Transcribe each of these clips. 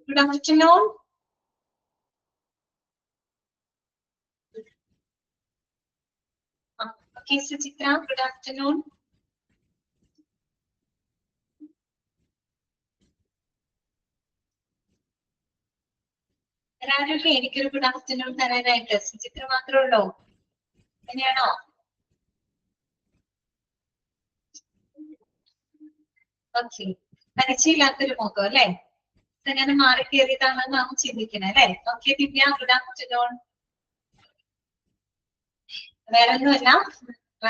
Good afternoon. Okay, Suchitra, good afternoon. ആരൊക്കെ എനിക്കൊരു good afternoon തരാനായിട്ട്? സുചിത്ര മാത്രമേ ഉള്ളൂ? അങ്ങനെയാണോ? ഓക്കെ, പരിചയമില്ലാത്തൊരു മുഖം അല്ലെ? ഞാൻ മാറി കയറിയതാണെന്ന് നാം ചിന്തിക്കണേ അല്ലെ? Okay Divya, good afternoon. വേറെ ഒന്നുമല്ല,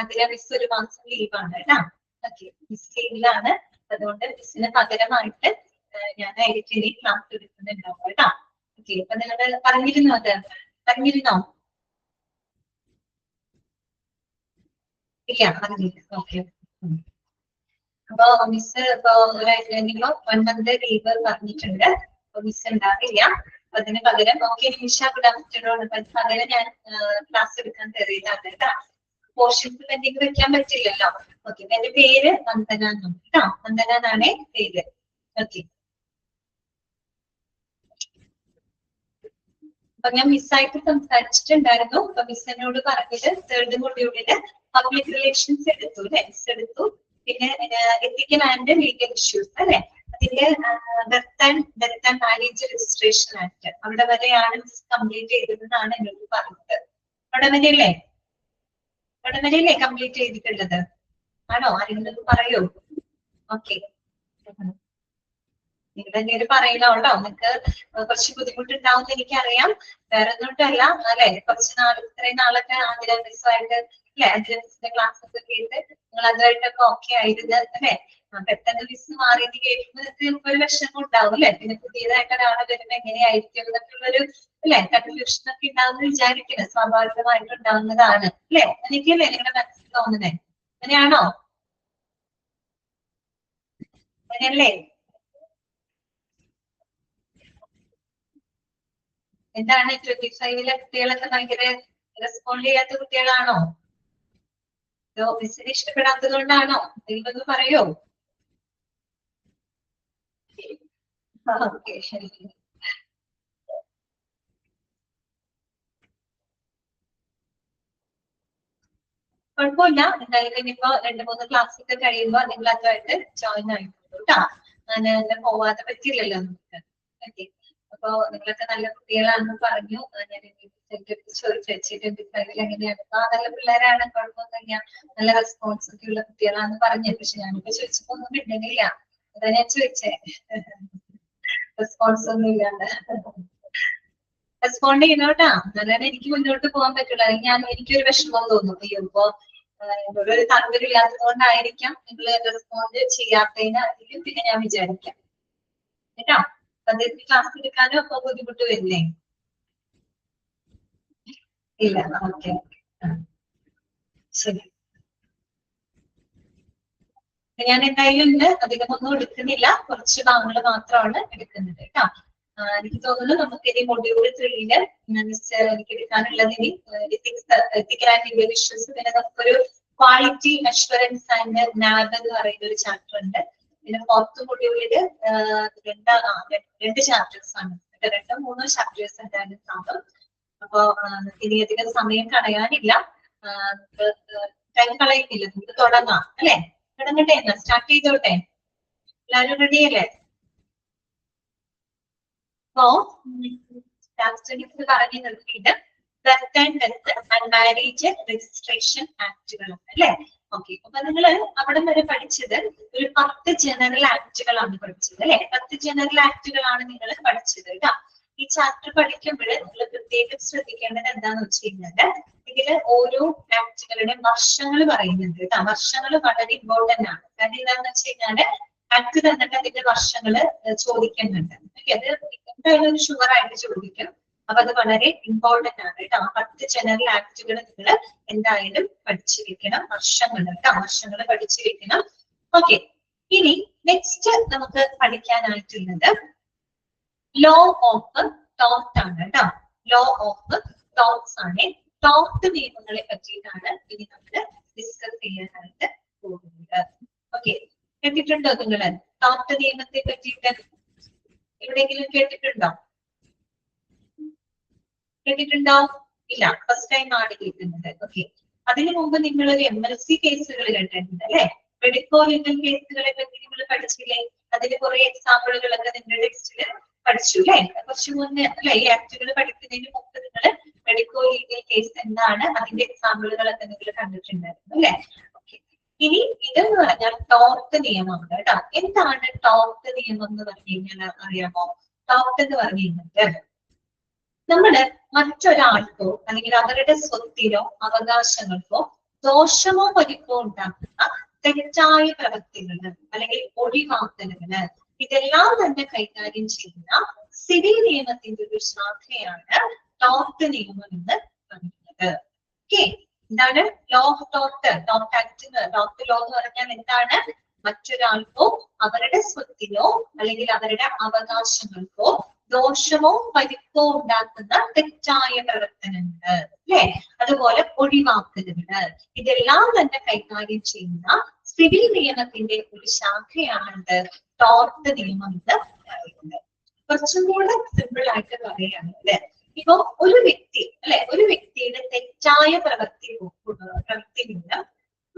അതിലെ മിസ് ഒരു മാസം ലീവാണ് കേട്ടാ. ഓക്കെ, മിസ് ലീവിലാണ്. അതുകൊണ്ട് മിസ്സിന് പകരമായിട്ട് ഞാനായിരിക്കും ഇനി ക്ലാസ് എടുക്കുന്നുണ്ടാവും കേട്ടാ. ഓക്കെ, അപ്പൊ നിങ്ങൾ പറഞ്ഞിരുന്നോ? അത് പറഞ്ഞിരുന്നോ? ഇല്ല, പറഞ്ഞില്ല. ഓക്കെ. അപ്പൊ മിസ് ഇപ്പൊ നിങ്ങൾ 1 month ലീവ് പറഞ്ഞിട്ടുണ്ട്. അപ്പൊ മിസ് ഉണ്ടാവില്ല. അതിന് പകരം ഓക്കെ നിഷ ഗുഡ് ആഫ്റ്റർനൂൺ. പകരം ഞാൻ ക്ലാസ് എടുക്കാൻ കയറിയതാണ് കേട്ടാ. പോർഷൻസ് പെൻഡിങ് വെക്കാൻ പറ്റില്ലല്ലോ. ഓക്കെ, എന്റെ പേര് വന്ദന കേട്ടോ. വന്ദന എന്നാണ് പേര്. ഓക്കെ, അപ്പൊ ഞാൻ മിസ്സായിട്ട് സംസാരിച്ചിട്ടുണ്ടായിരുന്നു. അപ്പൊ മിസ് എന്നോട് പറഞ്ഞത് 3rd മൊഡ്യൂളില് പബ്ലിക് റിലേഷൻസ് എടുത്തു അല്ലെ? മിസ് എടുത്തു. പിന്നെ എത്തിക്കൽ ആൻഡ് ലീഗൽ ഇഷ്യൂസ് അല്ലെ? അതിന്റെ death and marriage registration act അവിടെ വരെയാണ് മിസ് കംപ്ലീറ്റ് ചെയ്തതെന്നാണ് എന്നോട് പറഞ്ഞത്. അവിടെ വരെയല്ലേ? അവിടെ വരെയല്ലേ കംപ്ലീറ്റ് ചെയ്തിട്ടുള്ളത്? ആണോ? ആരെങ്കിലും പറയൂ. ഓക്കെ, നിങ്ങൾ തന്നെ പറയില്ല കേട്ടോ. നിങ്ങൾക്ക് കുറച്ച് ബുദ്ധിമുട്ടുണ്ടാവും എന്ന് എനിക്കറിയാം. വേറെ ഒന്നുകൊണ്ടല്ല അല്ലെ? കുറച്ച് ഇത്രയും നാളൊക്കെ ആതിര മിസ്സായിട്ട് അല്ലെ? ആതിര മിസ്സിന്റെ ക്ലാസ് ഒക്കെ കേട്ട് നിങ്ങൾ അതുമായിട്ടൊക്കെ ഓക്കെ ആയിരുന്നു അല്ലെ? പെട്ടെന്ന് മിസ് മാറിയത് കേൾക്കുമ്പോൾ നിങ്ങൾക്ക് ഒരു വിഷമം ഉണ്ടാവും അല്ലെ? പിന്നെ പുതിയതായിട്ട് ഒരാളെ വരുമ്പോ എങ്ങനെയായിരിക്കും എന്നൊക്കെ ഉള്ളൊരു അല്ലെ കൺഫ്യൂഷൻ ഒക്കെ ഉണ്ടാവുന്ന വിചാരിക്കുന്നത് സ്വാഭാവികമായിട്ട് ഉണ്ടാവുന്നതാണ് അല്ലെ? എനിക്കല്ലേ നിങ്ങളുടെ മനസ്സിൽ തോന്നുന്നേ? അങ്ങനെയാണോ? അങ്ങനെയല്ലേ? എന്താണ് 25-ലെ കുട്ടികളൊക്കെ ഭയങ്കര റെസ്പോണ്ട് ചെയ്യാത്ത കുട്ടികളാണോ? മിസ്സിനെ ഇഷ്ടപ്പെടാത്തത് കൊണ്ടാണോ? നിങ്ങളൊന്ന് പറയോ? ഓക്കെ, ശരി. കുഴപ്പമില്ല. എന്തായാലും ഇനിയിപ്പോ 2-3 ക്ലാസ് ഒക്കെ കഴിയുമ്പോ നിങ്ങൾ അതുമായിട്ട് ജോയിൻ ആയിക്കോളൂ കേട്ടോ. അങ്ങനെ പോവാതെ പറ്റില്ലല്ലോ നമുക്ക്. ഓക്കെ, അപ്പൊ നിങ്ങളൊക്കെ നല്ല കുട്ടികളാണെന്ന് പറഞ്ഞു. ഞാൻ ചോദിച്ചു എങ്ങനെയാണ്? നല്ല പിള്ളേരാണ്, കുഴപ്പമൊന്നുമില്ല, നല്ല റെസ്പോൺസ് ഒക്കെ ഉള്ള കുട്ടികളാണെന്ന് പറഞ്ഞു. പക്ഷെ ഞാനിപ്പോ ചോദിച്ചപ്പോ ഒന്നും കിട്ടുന്നില്ല. അതാ ഞാൻ ചോദിച്ചേ. റെസ്പോൺസ് ഒന്നും ഇല്ലാണ്ട് റെസ്പോണ്ട് ചെയ്യുന്നോട്ടാ. എന്നാലും എനിക്ക് മുന്നോട്ട് പോകാൻ പറ്റുള്ളൂ. എനിക്കൊരു വിഷമം തോന്നും. അയ്യോ, ഇപ്പൊ ഒരു താല്പര്യം ഇല്ലാത്തത് കൊണ്ടായിരിക്കാം നിങ്ങൾ റെസ്പോണ്ട് ചെയ്യാത്തതിന് അതിലും പിന്നെ ഞാൻ വിചാരിക്കാം കേട്ടോ. അദ്ദേഹത്തിന് ക്ലാസ് എടുക്കാനും അപ്പൊ ബുദ്ധിമുട്ട് വരില്ലേ? ഇല്ല, ഓക്കെ, ശരി. ഞാൻ എന്തായാലും ഇന്ന് അധികമൊന്നും എടുക്കുന്നില്ല. കുറച്ച് ഭാഗങ്ങൾ മാത്രമാണ് എടുക്കുന്നത് കേട്ടോ. എനിക്ക് തോന്നുന്നു നമുക്ക് ഇനി മൊഡ്യൂൾ 3-ല് എനിക്ക് എടുക്കാനുള്ളത് ഇനി എത്തിക്കൽ ആൻഡ് ലീഗൽ ഇഷ്യൂസ്. പിന്നെ നമുക്കൊരു ക്വാളിറ്റി അഷ്വറൻസ് ആൻഡ് നാബ് എന്ന് പറയുന്ന ഒരു ചാപ്റ്റർ ഉണ്ട്. പിന്നെ 4th മൊഡ്യൂളില് 2 ചാപ്റ്റേഴ്സ് ആണ്. 2-3 ചാപ്റ്റേഴ്സ് എന്തായാലും കാണും. അപ്പൊ ഇനി അധികം സമയം കളയാനില്ല. ടൈം കളയുന്നില്ല, നമുക്ക് തുടങ്ങാം അല്ലെ? തുടങ്ങട്ടെ? എന്നാ സ്റ്റാർട്ട് ചെയ്തോട്ടെ? എല്ലാവരും റെഡി അല്ലേ? അപ്പോ പറഞ്ഞു നിർത്തിയിട്ട് ഡെത്ത് ആൻഡ് മാരേജ് രജിസ്ട്രേഷൻ ആക്ടുകൾ അല്ലെ? ഓക്കെ, അപ്പൊ നിങ്ങൾ അവിടെ വരെ പഠിച്ചത് ഒരു 10 ജനറൽ ആക്ടുകളാണ് പഠിച്ചത് അല്ലെ? 10 ജനറൽ ആക്ടുകളാണ് നിങ്ങൾ പഠിച്ചത് കേട്ടോ. ഈ ചാപ്റ്റർ പഠിക്കുമ്പോൾ നിങ്ങൾ പ്രത്യേകം ശ്രദ്ധിക്കേണ്ടത് എന്താന്ന് വെച്ച് കഴിഞ്ഞാല് ഇതില് ഓരോ ആക്ടുകളുടെ വർഷങ്ങൾ പറയുന്നുണ്ട് കേട്ടോ. വർഷങ്ങൾ വളരെ ഇമ്പോർട്ടന്റ് ആണ്. കാരണം എന്താണെന്ന് വെച്ച് കഴിഞ്ഞാല് ആക്ട് തന്നിട്ട് അതിന്റെ വർഷങ്ങള് ചോദിക്കുന്നുണ്ട്. അത് എന്തായാലും ഷുവർ ആയിട്ട് ചോദിക്കും. അപ്പൊ അത് വളരെ ഇമ്പോർട്ടന്റ് ആണ് കേട്ടോ. 10 ജനറൽ ആക്ടുകൾ നിങ്ങൾ എന്തായാലും പഠിച്ചിരിക്കണം. വർഷങ്ങൾ കേട്ടോ, വർഷങ്ങൾ പഠിച്ചിരിക്കണം. ഓക്കെ, ഇനി നെക്സ്റ്റ് നമുക്ക് പഠിക്കാനായിട്ടുള്ളത് ലോ ഓഫ് ടോർട്ട് ആണ് കേട്ടോ. ലോ ഓഫ് ടോർട്ട്സ് ആണ്. ടോർട്ട് നിയമങ്ങളെ പറ്റിയിട്ടാണ് ഇനി നമ്മൾ ഡിസ്കസ് ചെയ്യാനായിട്ട് പോകുന്നത്. ഓക്കെ, കേട്ടിട്ടുണ്ടോ നിങ്ങൾ ടോർട്ട് നിയമത്തെ പറ്റിയിട്ട്? എവിടെയെങ്കിലും കേട്ടിട്ടുണ്ടോ? കേട്ടിട്ടുണ്ടോ? ഇല്ല, ഫസ്റ്റ് ടൈം ആണ് കേൾക്കുന്നത്. ഓക്കെ, അതിനു മുമ്പ് നിങ്ങൾ ഒരു MLC കേസുകൾ കേട്ടിട്ടുണ്ട് അല്ലെ? മെഡിക്കോ ലീഗൽ കേസുകളെ പറ്റി നിങ്ങൾ പഠിച്ചില്ലേ? അതിന് കുറെ എക്സാമ്പിളുകളൊക്കെ നിങ്ങളുടെ ടെക്സ്റ്റില് പഠിച്ചു അല്ലെ? കുറച്ചു മുന്നേ അല്ലെ? ഈ ആക്ടുകൾ പഠിക്കുന്നതിന് മുമ്പ് നിങ്ങൾ മെഡിക്കോ ലീഗൽ കേസ് എന്താണ്, അതിന്റെ എക്സാമ്പിളുകളൊക്കെ നിങ്ങൾ കണ്ടിട്ടുണ്ടായിരുന്നു അല്ലെ? ഓക്കെ, ഇനി ഇതെന്ന് പറഞ്ഞാൽ ടോർട്ട് നിയമമാണ് കേട്ടോ. എന്താണ് ടോർട്ട് നിയമം എന്ന് പറഞ്ഞു കഴിഞ്ഞാൽ അറിയാമോ? ടോർട്ട് എന്ന് പറഞ്ഞു കഴിഞ്ഞാൽ നമ്മള് മറ്റൊരാൾക്കോ അല്ലെങ്കിൽ അവരുടെ സ്വത്തിനോ അവകാശങ്ങൾക്കോ ദോഷമോ പരിക്കോ ഉണ്ടാക്കുന്ന തെറ്റായ പ്രവൃത്തികള് അല്ലെങ്കിൽ ഒഴിവാക്കലുകള് ഇതെല്ലാം തന്നെ കൈകാര്യം ചെയ്യുന്ന സിവിൽ നിയമത്തിന്റെ ഒരു ശാഖയാണ് ടോർട്ട് നിയമം എന്ന് പറയുന്നത്. ഓക്കെ, എന്താണ് law of tort? Tort act, tort law എന്ന് പറഞ്ഞാൽ എന്താണ്? മറ്റൊരാൾക്കോ അവരുടെ സ്വത്തിനോ അല്ലെങ്കിൽ അവരുടെ അവകാശങ്ങൾക്കോ ദോഷമോ പരിക്കോ ഉണ്ടാക്കുന്ന തെറ്റായ പ്രവർത്തനങ്ങള് അല്ലെ, അതുപോലെ ഒഴിവാക്കലുകള് ഇതെല്ലാം തന്നെ കൈകാര്യം ചെയ്യുന്ന സിവിൽ നിയമത്തിന്റെ ഒരു ശാഖയാണ് ടോർട്ട് നിയമം എന്ന് പറയുന്നത്. കുറച്ചും കൂടെ സിമ്പിൾ ആയിട്ട് പറയുകയാണ് അല്ലെ, ഇപ്പൊ ഒരു വ്യക്തി അല്ലെ, ഒരു വ്യക്തിയുടെ തെറ്റായ പ്രവൃത്തി മൂലം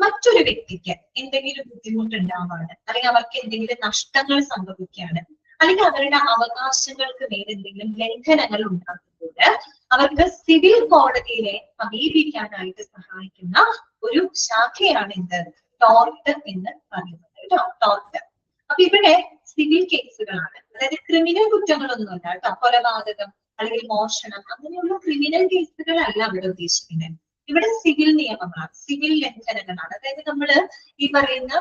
മറ്റൊരു വ്യക്തിക്ക് എന്തെങ്കിലും ബുദ്ധിമുട്ടുണ്ടാവാണ്, അല്ലെങ്കിൽ അവർക്ക് എന്തെങ്കിലും നഷ്ടങ്ങൾ സംഭവിക്കുകയാണ്, അല്ലെങ്കിൽ അവരുടെ അവകാശങ്ങൾക്ക് മേൽ എന്തെങ്കിലും ലംഘനങ്ങൾ ഉണ്ടാകുമ്പോൾ അവർക്ക് സിവിൽ കോടതിയെ സമീപിക്കാനായിട്ട് സഹായിക്കുന്ന ഒരു ശാഖയാണ് എന്ത്? ടോർട്ട് എന്ന് പറയുന്നത് കേട്ടോ, ടോർട്ട്. അപ്പൊ ഇവിടെ സിവിൽ കേസുകളാണ്, അതായത് ക്രിമിനൽ കുറ്റങ്ങളൊന്നുമല്ല കേട്ടോ. കൊലപാതകം അല്ലെങ്കിൽ മോഷണം അങ്ങനെയുള്ള ക്രിമിനൽ കേസുകളല്ല ഇവിടെ ഉദ്ദേശിക്കുന്നത്. ഇവിടെ സിവിൽ നിയമങ്ങളാണ്, സിവിൽ ലംഘനങ്ങളാണ്. അതായത് നമ്മള് ഈ പറയുന്ന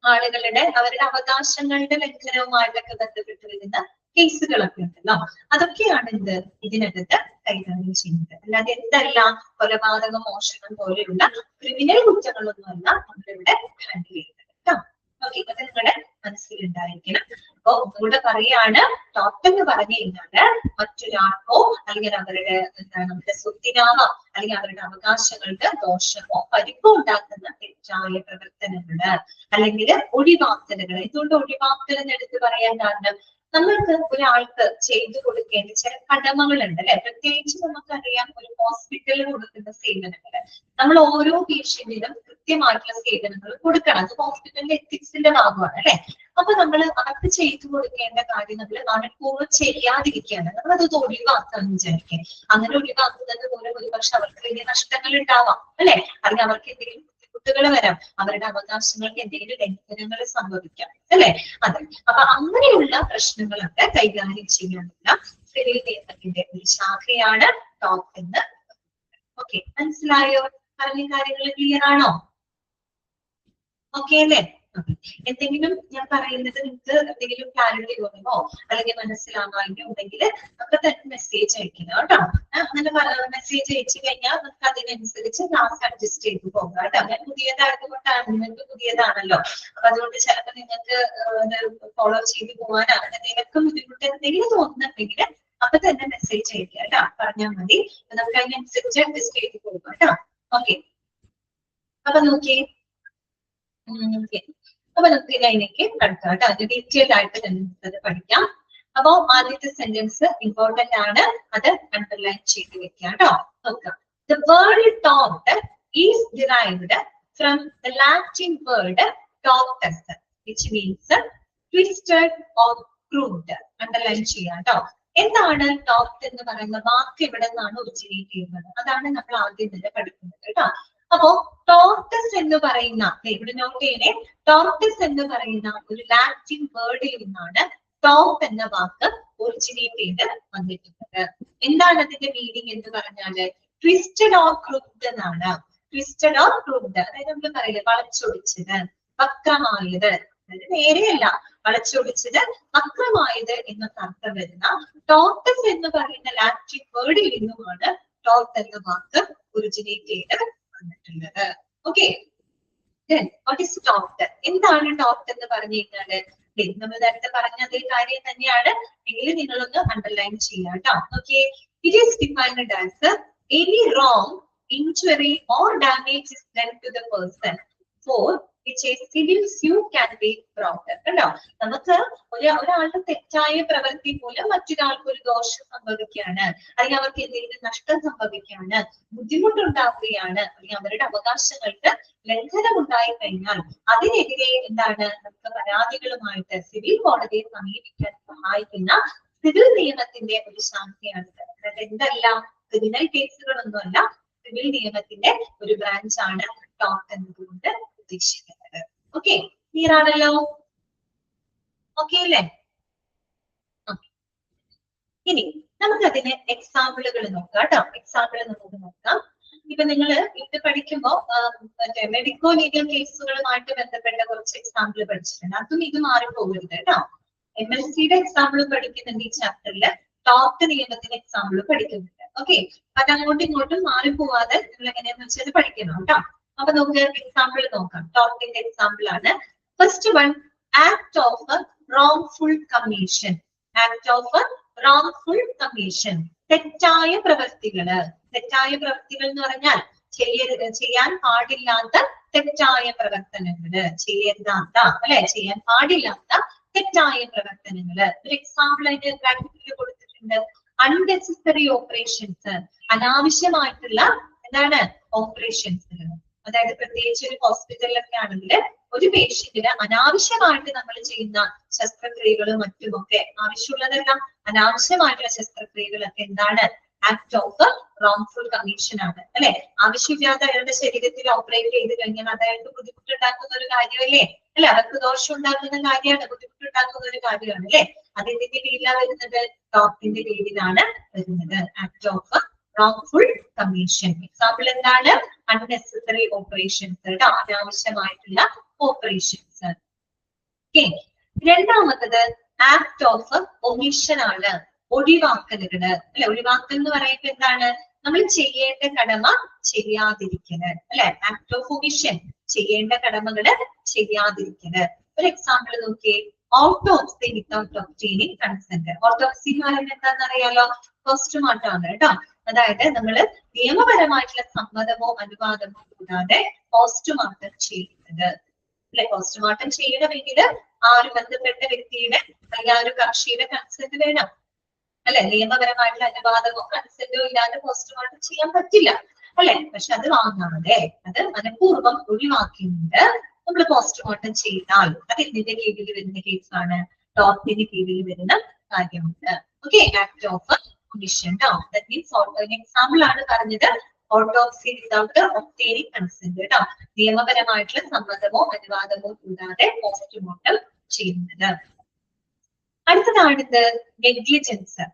ആളുകളുടെ അവരുടെ അവകാശങ്ങളുടെ ലംഘനവുമായിട്ടൊക്കെ ബന്ധപ്പെട്ട് വരുന്ന കേസുകളൊക്കെ ഉണ്ടല്ലോ, അതൊക്കെയാണ് എന്ത് ഇതിനകത്ത് കൈകാര്യം ചെയ്യുന്നത്. അല്ലാതെ എന്തല്ല കൊലപാതകം, മോഷണം പോലെയുള്ള ക്രിമിനൽ കുറ്റങ്ങളൊന്നുമല്ല നമ്മളിവിടെ ഹാൻഡിൽ ചെയ്യുന്നത് കേട്ടോ. ഓക്കെ, ഇതൊക്കെ നിങ്ങളുടെ മനസ്സിലുണ്ടായിരിക്കണം. അപ്പൊ ഒന്നുകൂടെ പറയാണ്, ടോർട്ട് എന്ന് പറഞ്ഞു കഴിഞ്ഞാല് മറ്റൊരാൾക്കോ അല്ലെങ്കിൽ അവരുടെ നമ്മുടെ സ്വത്തിനാവാം അല്ലെങ്കിൽ അവരുടെ അവകാശങ്ങൾക്ക് ദോഷമോ പരിക്കോ ഉണ്ടാക്കുന്ന തെറ്റായ പ്രവർത്തനങ്ങള് അല്ലെങ്കിൽ ഒഴിവാക്കലുകൾ. എന്തുകൊണ്ട് ഒഴിവാക്കൽ എന്ന് എടുത്ത് പറയാൻ കാരണം, നമ്മൾക്ക് ഒരാൾക്ക് ചെയ്തു കൊടുക്കേണ്ട ചില കടമകളുണ്ട് അല്ലെ. പ്രത്യേകിച്ച് നമുക്കറിയാം ഒരു ഹോസ്പിറ്റലിൽ കൊടുക്കുന്ന സേവനങ്ങള് നമ്മൾ ഓരോ പേഷ്യന്റിനും കൃത്യമായിട്ടുള്ള സേവനങ്ങൾ കൊടുക്കണം. അത് ഹോസ്പിറ്റലിന്റെ എത്തിക്സിന്റെ ഭാഗമാണ് അല്ലെ. അപ്പൊ നമ്മൾ അവർക്ക് ചെയ്തു കൊടുക്കേണ്ട കാര്യം നമ്മൾ മനഃപൂർവ്വം ചെയ്യാതിരിക്കുകയാണ്, നമ്മൾ അത് ഒഴിവാക്കാന്ന് വിചാരിക്കുക. അങ്ങനെ ഒഴിവാക്കുന്നത് മൂലം ഒരുപക്ഷെ അവർക്ക് വലിയ നഷ്ടങ്ങൾ ഉണ്ടാവാം അല്ലെ, അല്ലെങ്കിൽ അവർക്ക് എന്തെങ്കിലും ബുദ്ധിമുട്ടുകൾ വരാം, അവരുടെ അവകാശങ്ങൾക്ക് എന്തെങ്കിലും ലംഘനങ്ങൾ സംഭവിക്കാം അല്ലെ. അതെ, അപ്പൊ അങ്ങനെയുള്ള പ്രശ്നങ്ങളൊക്കെ കൈകാര്യം ചെയ്യാനുള്ള സിവിൽ നിയമത്തിന്റെ ഒരു ശാഖയാണ് ടോർട്ട് എന്ന്. ഓക്കെ, മനസ്സിലായോ? പറഞ്ഞ കാര്യങ്ങൾ ക്ലിയർ ആണോ? ഓക്കെ അല്ലേ? എന്തെങ്കിലും ഞാൻ പറയുന്നത് നിങ്ങൾക്ക് എന്തെങ്കിലും ക്ലാരിറ്റി തോന്നുമോ അല്ലെങ്കിൽ മനസ്സിലാവാനോ ഉണ്ടെങ്കിൽ അപ്പൊ തന്നെ മെസ്സേജ് അയക്കണം കേട്ടോ. അങ്ങനെ മെസ്സേജ് അയച്ചു കഴിഞ്ഞാൽ നമുക്ക് അതിനനുസരിച്ച് ക്ലാസ് അഡ്ജസ്റ്റ് ചെയ്ത് പോകാം കേട്ടോ. അങ്ങനെ പുതിയതായതുകൊണ്ടാണ്, നിങ്ങൾക്ക് പുതിയതാണല്ലോ, അപ്പൊ അതുകൊണ്ട് ചിലപ്പോൾ നിങ്ങൾക്ക് ഫോളോ ചെയ്ത് പോകാനോ അങ്ങനെ നിനക്കും ബുദ്ധിമുട്ട് എന്തെങ്കിലും തോന്നുന്നുണ്ടെങ്കിൽ അപ്പൊ തന്നെ മെസ്സേജ് അയക്കുക കേട്ടോ, പറഞ്ഞാൽ മതി. നമുക്ക് അതിനനുസരിച്ച് അഡ്ജസ്റ്റ് ചെയ്ത് പോകാം കേട്ടോ. ഓക്കെ, അപ്പൊ നോക്കിയേ. അപ്പൊ നമുക്ക് ഇതിലേക്ക് പഠിക്കാം കേട്ടോ. അത് ഡീറ്റെയിൽഡ് ആയിട്ട് നമുക്ക് പഠിക്കാം. അപ്പൊ ആദ്യത്തെ സെന്റൻസ് ഇമ്പോർട്ടന്റ് ആണ്, അത് അണ്ടർലൈൻ ചെയ്ത് വെക്കാം കേട്ടോ. നോക്കാം. The word taught is derived from the Latin word tortus, which means twisted or crooked. Underline ചെയ്യാം കേട്ടോ. എന്താണ് ടോർട്ട് എന്ന് പറയുന്ന വാക്ക് എവിടെ നിന്നാണ് ഒറിജിനേറ്റ് ചെയ്യുന്നത്? അതാണ് നമ്മൾ ആദ്യം തന്നെ പഠിക്കുന്നത് കേട്ടോ. അപ്പോ ടോർട്ടസ് എന്ന് പറയുന്ന, ഇവിടെ നോട്ട് ചെയ്യണേ, ടോർട്ടസ് എന്ന് പറയുന്ന ഒരു ലാറ്റിൻ വേർഡിൽ നിന്നാണ് ടോർട്ട് എന്ന വാക്ക് ഒറിജിനേറ്റ് ചെയ്ത് വന്നിട്ടുള്ളത്. എന്താണ് അതിന്റെ മീനിങ് എന്ന് പറഞ്ഞാല് ട്വിസ്റ്റഡ് ഓർ ക്രൂക്ഡ് എന്നാണ്. ട്വിസ്റ്റഡ് ഓർ ക്രൂക്ഡ്, അതായത് നമ്മൾ പറയില്ലേ വളച്ചൊടിച്ചത്, വക്രമായത്, അതായത് നേരെയല്ല, വളച്ചൊടിച്ചത്, വക്രമായത് എന്നൊക്കെ അർത്ഥം വരുന്ന ടോർട്ടസ് എന്ന് പറയുന്ന ലാറ്റിൻ വേർഡിൽ നിന്നുമാണ് ടോർട്ട് എന്ന വാക്ക് ഒറിജിനേറ്റ് ചെയ്ത് വന്നിട്ടുള്ളത്. Okay, what is tort? എന്താണ് ടോർട്ട് എന്ന് പറഞ്ഞു കഴിഞ്ഞാല് നമ്മൾ നേരത്തെ പറഞ്ഞ അതേ കാര്യം തന്നെയാണ്, എങ്കിലും നിങ്ങളൊന്ന് അണ്ടർലൈൻ ചെയ്യാം കേട്ടോ. Okay, it is defined as any wrong, injury or damage is done to the person for which a civil suit can be brought. കണ്ടോ, നമുക്ക് ഒരാളുടെ തെറ്റായ പ്രവൃത്തി മൂലം മറ്റൊരാൾക്ക് ഒരു ദോഷം സംഭവിക്കുകയാണ്, അല്ലെങ്കിൽ അവർക്ക് എന്തെങ്കിലും നഷ്ടം സംഭവിക്കുകയാണ്, ബുദ്ധിമുട്ടുണ്ടാക്കുകയാണ്, അല്ലെങ്കിൽ അവരുടെ അവകാശങ്ങൾക്ക് ലംഘനം ഉണ്ടായി കഴിഞ്ഞാൽ അതിനെതിരെ എന്താണ് നമുക്ക് പരാതികളുമായിട്ട് സിവിൽ കോടതിയെ സമീപിക്കാൻ സഹായിക്കുന്ന സിവിൽ നിയമത്തിന്റെ ഒരു ശാഖയാണിത്. അതായത് എന്തല്ല, ക്രിമിനൽ കേസുകളൊന്നുമല്ല, സിവിൽ നിയമത്തിന്റെ ഒരു ബ്രാഞ്ചാണ് ടോർട്ട് എന്നതുകൊണ്ട് ഉദ്ദേശിക്കുന്നത്. ഓക്കെ, ക്ലിയർ ആണല്ലോ? ഓക്കെ അല്ലേ? ഇനി നമുക്കതിന് എക്സാമ്പിളുകൾ നോക്കാം കേട്ടോ. എക്സാമ്പിൾ നമുക്ക് നോക്കാം. ഇപ്പൊ നിങ്ങൾ ഇത് പഠിക്കുമ്പോ മറ്റേ മെഡിക്കോ ലീഗൽ കേസുകളുമായിട്ട് ബന്ധപ്പെട്ട കുറച്ച് എക്സാമ്പിൾ പഠിച്ചിട്ടുണ്ട്. അതും ഇത് മാറിപ്പോകരുത് കേട്ടോ. MLC-യുടെ എക്സാമ്പിൾ പഠിക്കുന്നുണ്ട് ഈ ചാപ്റ്ററില്, ടോർട്ട് നിയമത്തിന്റെ എക്സാമ്പിൾ പഠിക്കുന്നുണ്ട്. ഓക്കെ, അത് അങ്ങോട്ടും ഇങ്ങോട്ടും മാറിപ്പോവാതെ നിങ്ങൾ എങ്ങനെയാന്ന് വെച്ചാൽ പഠിക്കണം കേട്ടോ. അപ്പൊ നമുക്ക് എക്സാമ്പിൾ നോക്കാം. ടോർട്ടിന്റെ എക്സാമ്പിൾ ആണ് first one, act of wrongful commission. Act of wrongful commission, തെറ്റായ പ്രവൃത്തികള്. തെറ്റായ പ്രവൃത്തികൾ എന്ന് പറഞ്ഞാൽ ചെയ്യാൻ പാടില്ലാത്ത തെറ്റായ പ്രവർത്തനങ്ങള്, ചെയ്യരുതാത്ത അല്ലെ, ചെയ്യാൻ പാടില്ലാത്ത തെറ്റായ പ്രവർത്തനങ്ങള്. ഒരു എക്സാമ്പിൾ അതിന്റെ ബ്രാക്കറ്റിൽ കൊടുത്തിട്ടുണ്ട്. അൺനെസസറി ഓപ്പറേഷൻസ്, അനാവശ്യമായിട്ടുള്ള എന്താണ് ഓപ്പറേഷൻസ്. അതായത് പ്രത്യേകിച്ച് ഒരു ഹോസ്പിറ്റലിലൊക്കെ ആണെങ്കിൽ ഒരു പേഷ്യന്റിന് അനാവശ്യമായിട്ട് നമ്മൾ ചെയ്യുന്ന ശസ്ത്രക്രിയകളും മറ്റുമൊക്കെ, ആവശ്യമുള്ളതല്ല അനാവശ്യമായിട്ടുള്ള ശസ്ത്രക്രിയകളൊക്കെ എന്താണ്, ആക്ട് ഓഫ് wrongful commission ആണ് അല്ലെ. ആവശ്യമില്ലാതെ അയാളുടെ ശരീരത്തിൽ ഓപ്പറേറ്റ് ചെയ്ത് കഴിഞ്ഞാൽ അത് അയാൾക്ക് ബുദ്ധിമുട്ടുണ്ടാക്കുന്ന ഒരു കാര്യമല്ലേ അല്ലെ, അവർക്ക് ദോഷം ഉണ്ടാക്കുന്ന കാര്യമാണ്, ബുദ്ധിമുട്ടുണ്ടാക്കുന്ന ഒരു കാര്യമാണ് അല്ലെ. അതിന്റെ പേരിലാണ് വരുന്നത്, ടോർട്ടിന്റെ പേരിലാണ് വരുന്നത്, act of wrongful commission. Example എന്താണ്, അൺനെസസറി ഓപ്പറേഷൻസ്, അനാവശ്യമായിട്ടുള്ള ഓപ്പറേഷൻസ്. രണ്ടാമത്തത് ആക്ട് ഓഫ് ഒമിഷൻ ആണ്, ഒഴിവാക്കലുകള് അല്ലെ. ഒഴിവാക്കൽ എന്ന് പറയുമ്പോൾ എന്താണ്, നമ്മൾ ചെയ്യേണ്ട കടമ ചെയ്യാതിരിക്കല് അല്ലെ. ആക്ട് ഓഫ് ഒമിഷൻ, ചെയ്യേണ്ട കടമകള് ചെയ്യാതിരിക്കല്. ഒരു എക്സാമ്പിൾ നോക്കിയേ, autopsy without obtaining consent. Autopsy എന്ന് പറയുന്നത് എന്താണെന്ന് അറിയാലോ, പോസ്റ്റ്മോർട്ടം ആണ് കേട്ടോ. അതായത് നമ്മള് നിയമപരമായിട്ടുള്ള സമ്മതമോ അനുവാദമോ കൂടാതെ പോസ്റ്റ്മോർട്ടം ചെയ്യുന്നത് അല്ലെ. പോസ്റ്റ്മോർട്ടം ചെയ്യണമെങ്കിൽ ആ ഒരു ബന്ധപ്പെട്ട വ്യക്തിയുടെ അല്ലെങ്കിൽ ആ ഒരു കക്ഷിയുടെ കൺസെന്റ് വേണം അല്ലെ. നിയമപരമായിട്ടുള്ള അനുവാദമോ കൺസെന്റോ ഇല്ലാതെ പോസ്റ്റ്മോർട്ടം ചെയ്യാൻ പറ്റില്ല അല്ലെ. പക്ഷെ അത് വാങ്ങാതെ, അത് മനഃപൂർവ്വം ഒഴിവാക്കിയിട്ട് നമ്മൾ പോസ്റ്റ്മോർട്ടം ചെയ്താൽ അത് എന്തിന്റെ കീഴിൽ വരുന്ന കേസാണ്, ടോർട്ടിന് കീഴിൽ വരുന്ന കാര്യമുണ്ട്. Okay, act of omission. That means example ആണ് പറഞ്ഞത്, ഓട്ടോപ്സി വിത്തൗട്ട് ഒബ്റ്റെയിനിങ് കൺസെന്റ് കേട്ടോ. നിയമപരമായിട്ടുള്ള സമ്മതമോ അനുവാദമോ കൂടാതെ പോസ്റ്റ്മോർട്ടം ചെയ്യുന്നത്. അടുത്തതാണിത് നെഗ്ലിജൻസ്,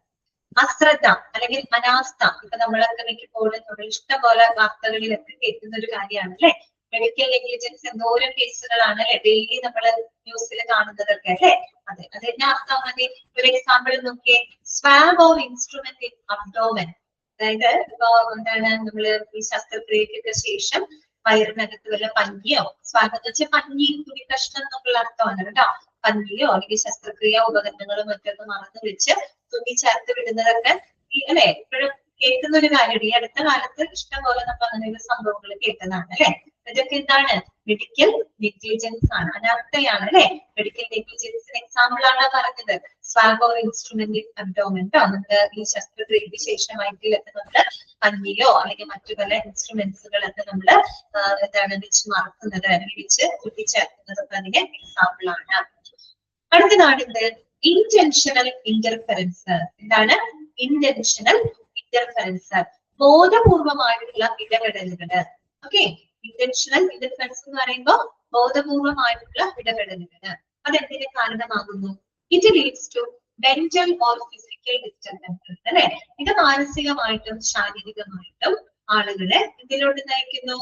അശ്രദ്ധ അല്ലെങ്കിൽ അനാസ്ഥ. ഇപ്പൊ നമ്മളൊക്കെ മിക്കപ്പോഴും നമ്മൾ ഇഷ്ടംപോലെ വാർത്തകളിലൊക്കെ കേൾക്കുന്ന ഒരു കാര്യമാണ് അല്ലെ. മെഡിക്കൽ നെഗ്ലിജൻസ് എന്തോരം കേസുകളാണ് അല്ലെ ഡെയിലി നമ്മള് ന്യൂസിൽ കാണുന്നതൊക്കെ അല്ലെ. അതെ, അതിന്റെ അർത്ഥം മതി. ഒരു എക്സാമ്പിൾ നോക്കിയേ, swab of instrument in abdomen. അതായത് ഇപ്പൊ എന്താണ്, നമ്മള് ഈ ശസ്ത്രക്രിയക്കൊക്കെ ശേഷം വയറിനകത്ത് വല്ല പഞ്ഞിയോ, സ്വാബ് എന്ന് വെച്ചാൽ പഞ്ഞി തുണി കഷ്ണം എന്നുള്ള അർത്ഥമാണ് കേട്ടോ. പഞ്ഞിയോ അല്ലെങ്കിൽ ശസ്ത്രക്രിയ ഉപകരണങ്ങളും മറ്റൊക്കെ മറന്നു വെച്ച് തുണി ചേർത്ത് വിടുന്നതൊക്കെ അല്ലെ ഇപ്പോഴും കേൾക്കുന്ന ഒരു കാര്യമാണ്. ഈ അടുത്ത കാലത്ത് ഇഷ്ടംപോലെ നമ്മൾ അങ്ങനെയുള്ള സംഭവങ്ങൾ കേട്ടതാണ് അല്ലെ. ഇതൊക്കെ എന്താണ്, മെഡിക്കൽ നെഗ്ലിജൻസ് ആണ്, അനാസ്ഥയാണ് അല്ലെ. മെഡിക്കൽ നെഗ്ലിജൻസിന് എക്സാമ്പിൾ ആണ് പറഞ്ഞത്, swab or instrument in abdomen. നമുക്ക് ഈ ശസ്ത്രക്രിയക്ക് ശേഷം വയറ്റിലൊക്കെ നമ്മള് പഞ്ഞിയോ അല്ലെങ്കിൽ മറ്റു പല ഇൻസ്ട്രുമെന്റ്സുകളൊക്കെ നമ്മള് എന്താണ് വെച്ച് മറക്കുന്നത് അല്ലെങ്കിൽ വെച്ച് കൂട്ടിച്ചേർക്കുന്നതൊക്കെ അതിന്റെ എക്സാമ്പിൾ ആണ്. അടുത്തതാണ് ഇത് ഇന്റൻഷണൽ ഇന്റർഫറൻസ്. എന്താണ് ഇന്റൻഷണൽ ഇന്റർഫറൻസ്? ബോധപൂർവമായിട്ടുള്ള ഇടപെടലുകള്. ഓക്കെ, ഇന്റൻഷണൽ ഇന്റർഫറൻസ് എന്ന് പറയുമ്പോൾ ബോധപൂർവമായിട്ടുള്ള ഇടപെടലുകള്. അതെന്തിന് കാരണമാകുന്നു? It leads to mental or physical disturbances അല്ലെ. ഇത് മാനസികമായിട്ടും ശാരീരികമായിട്ടും ആളുകളെ ഇതിലോട്ട് നയിക്കുന്നു,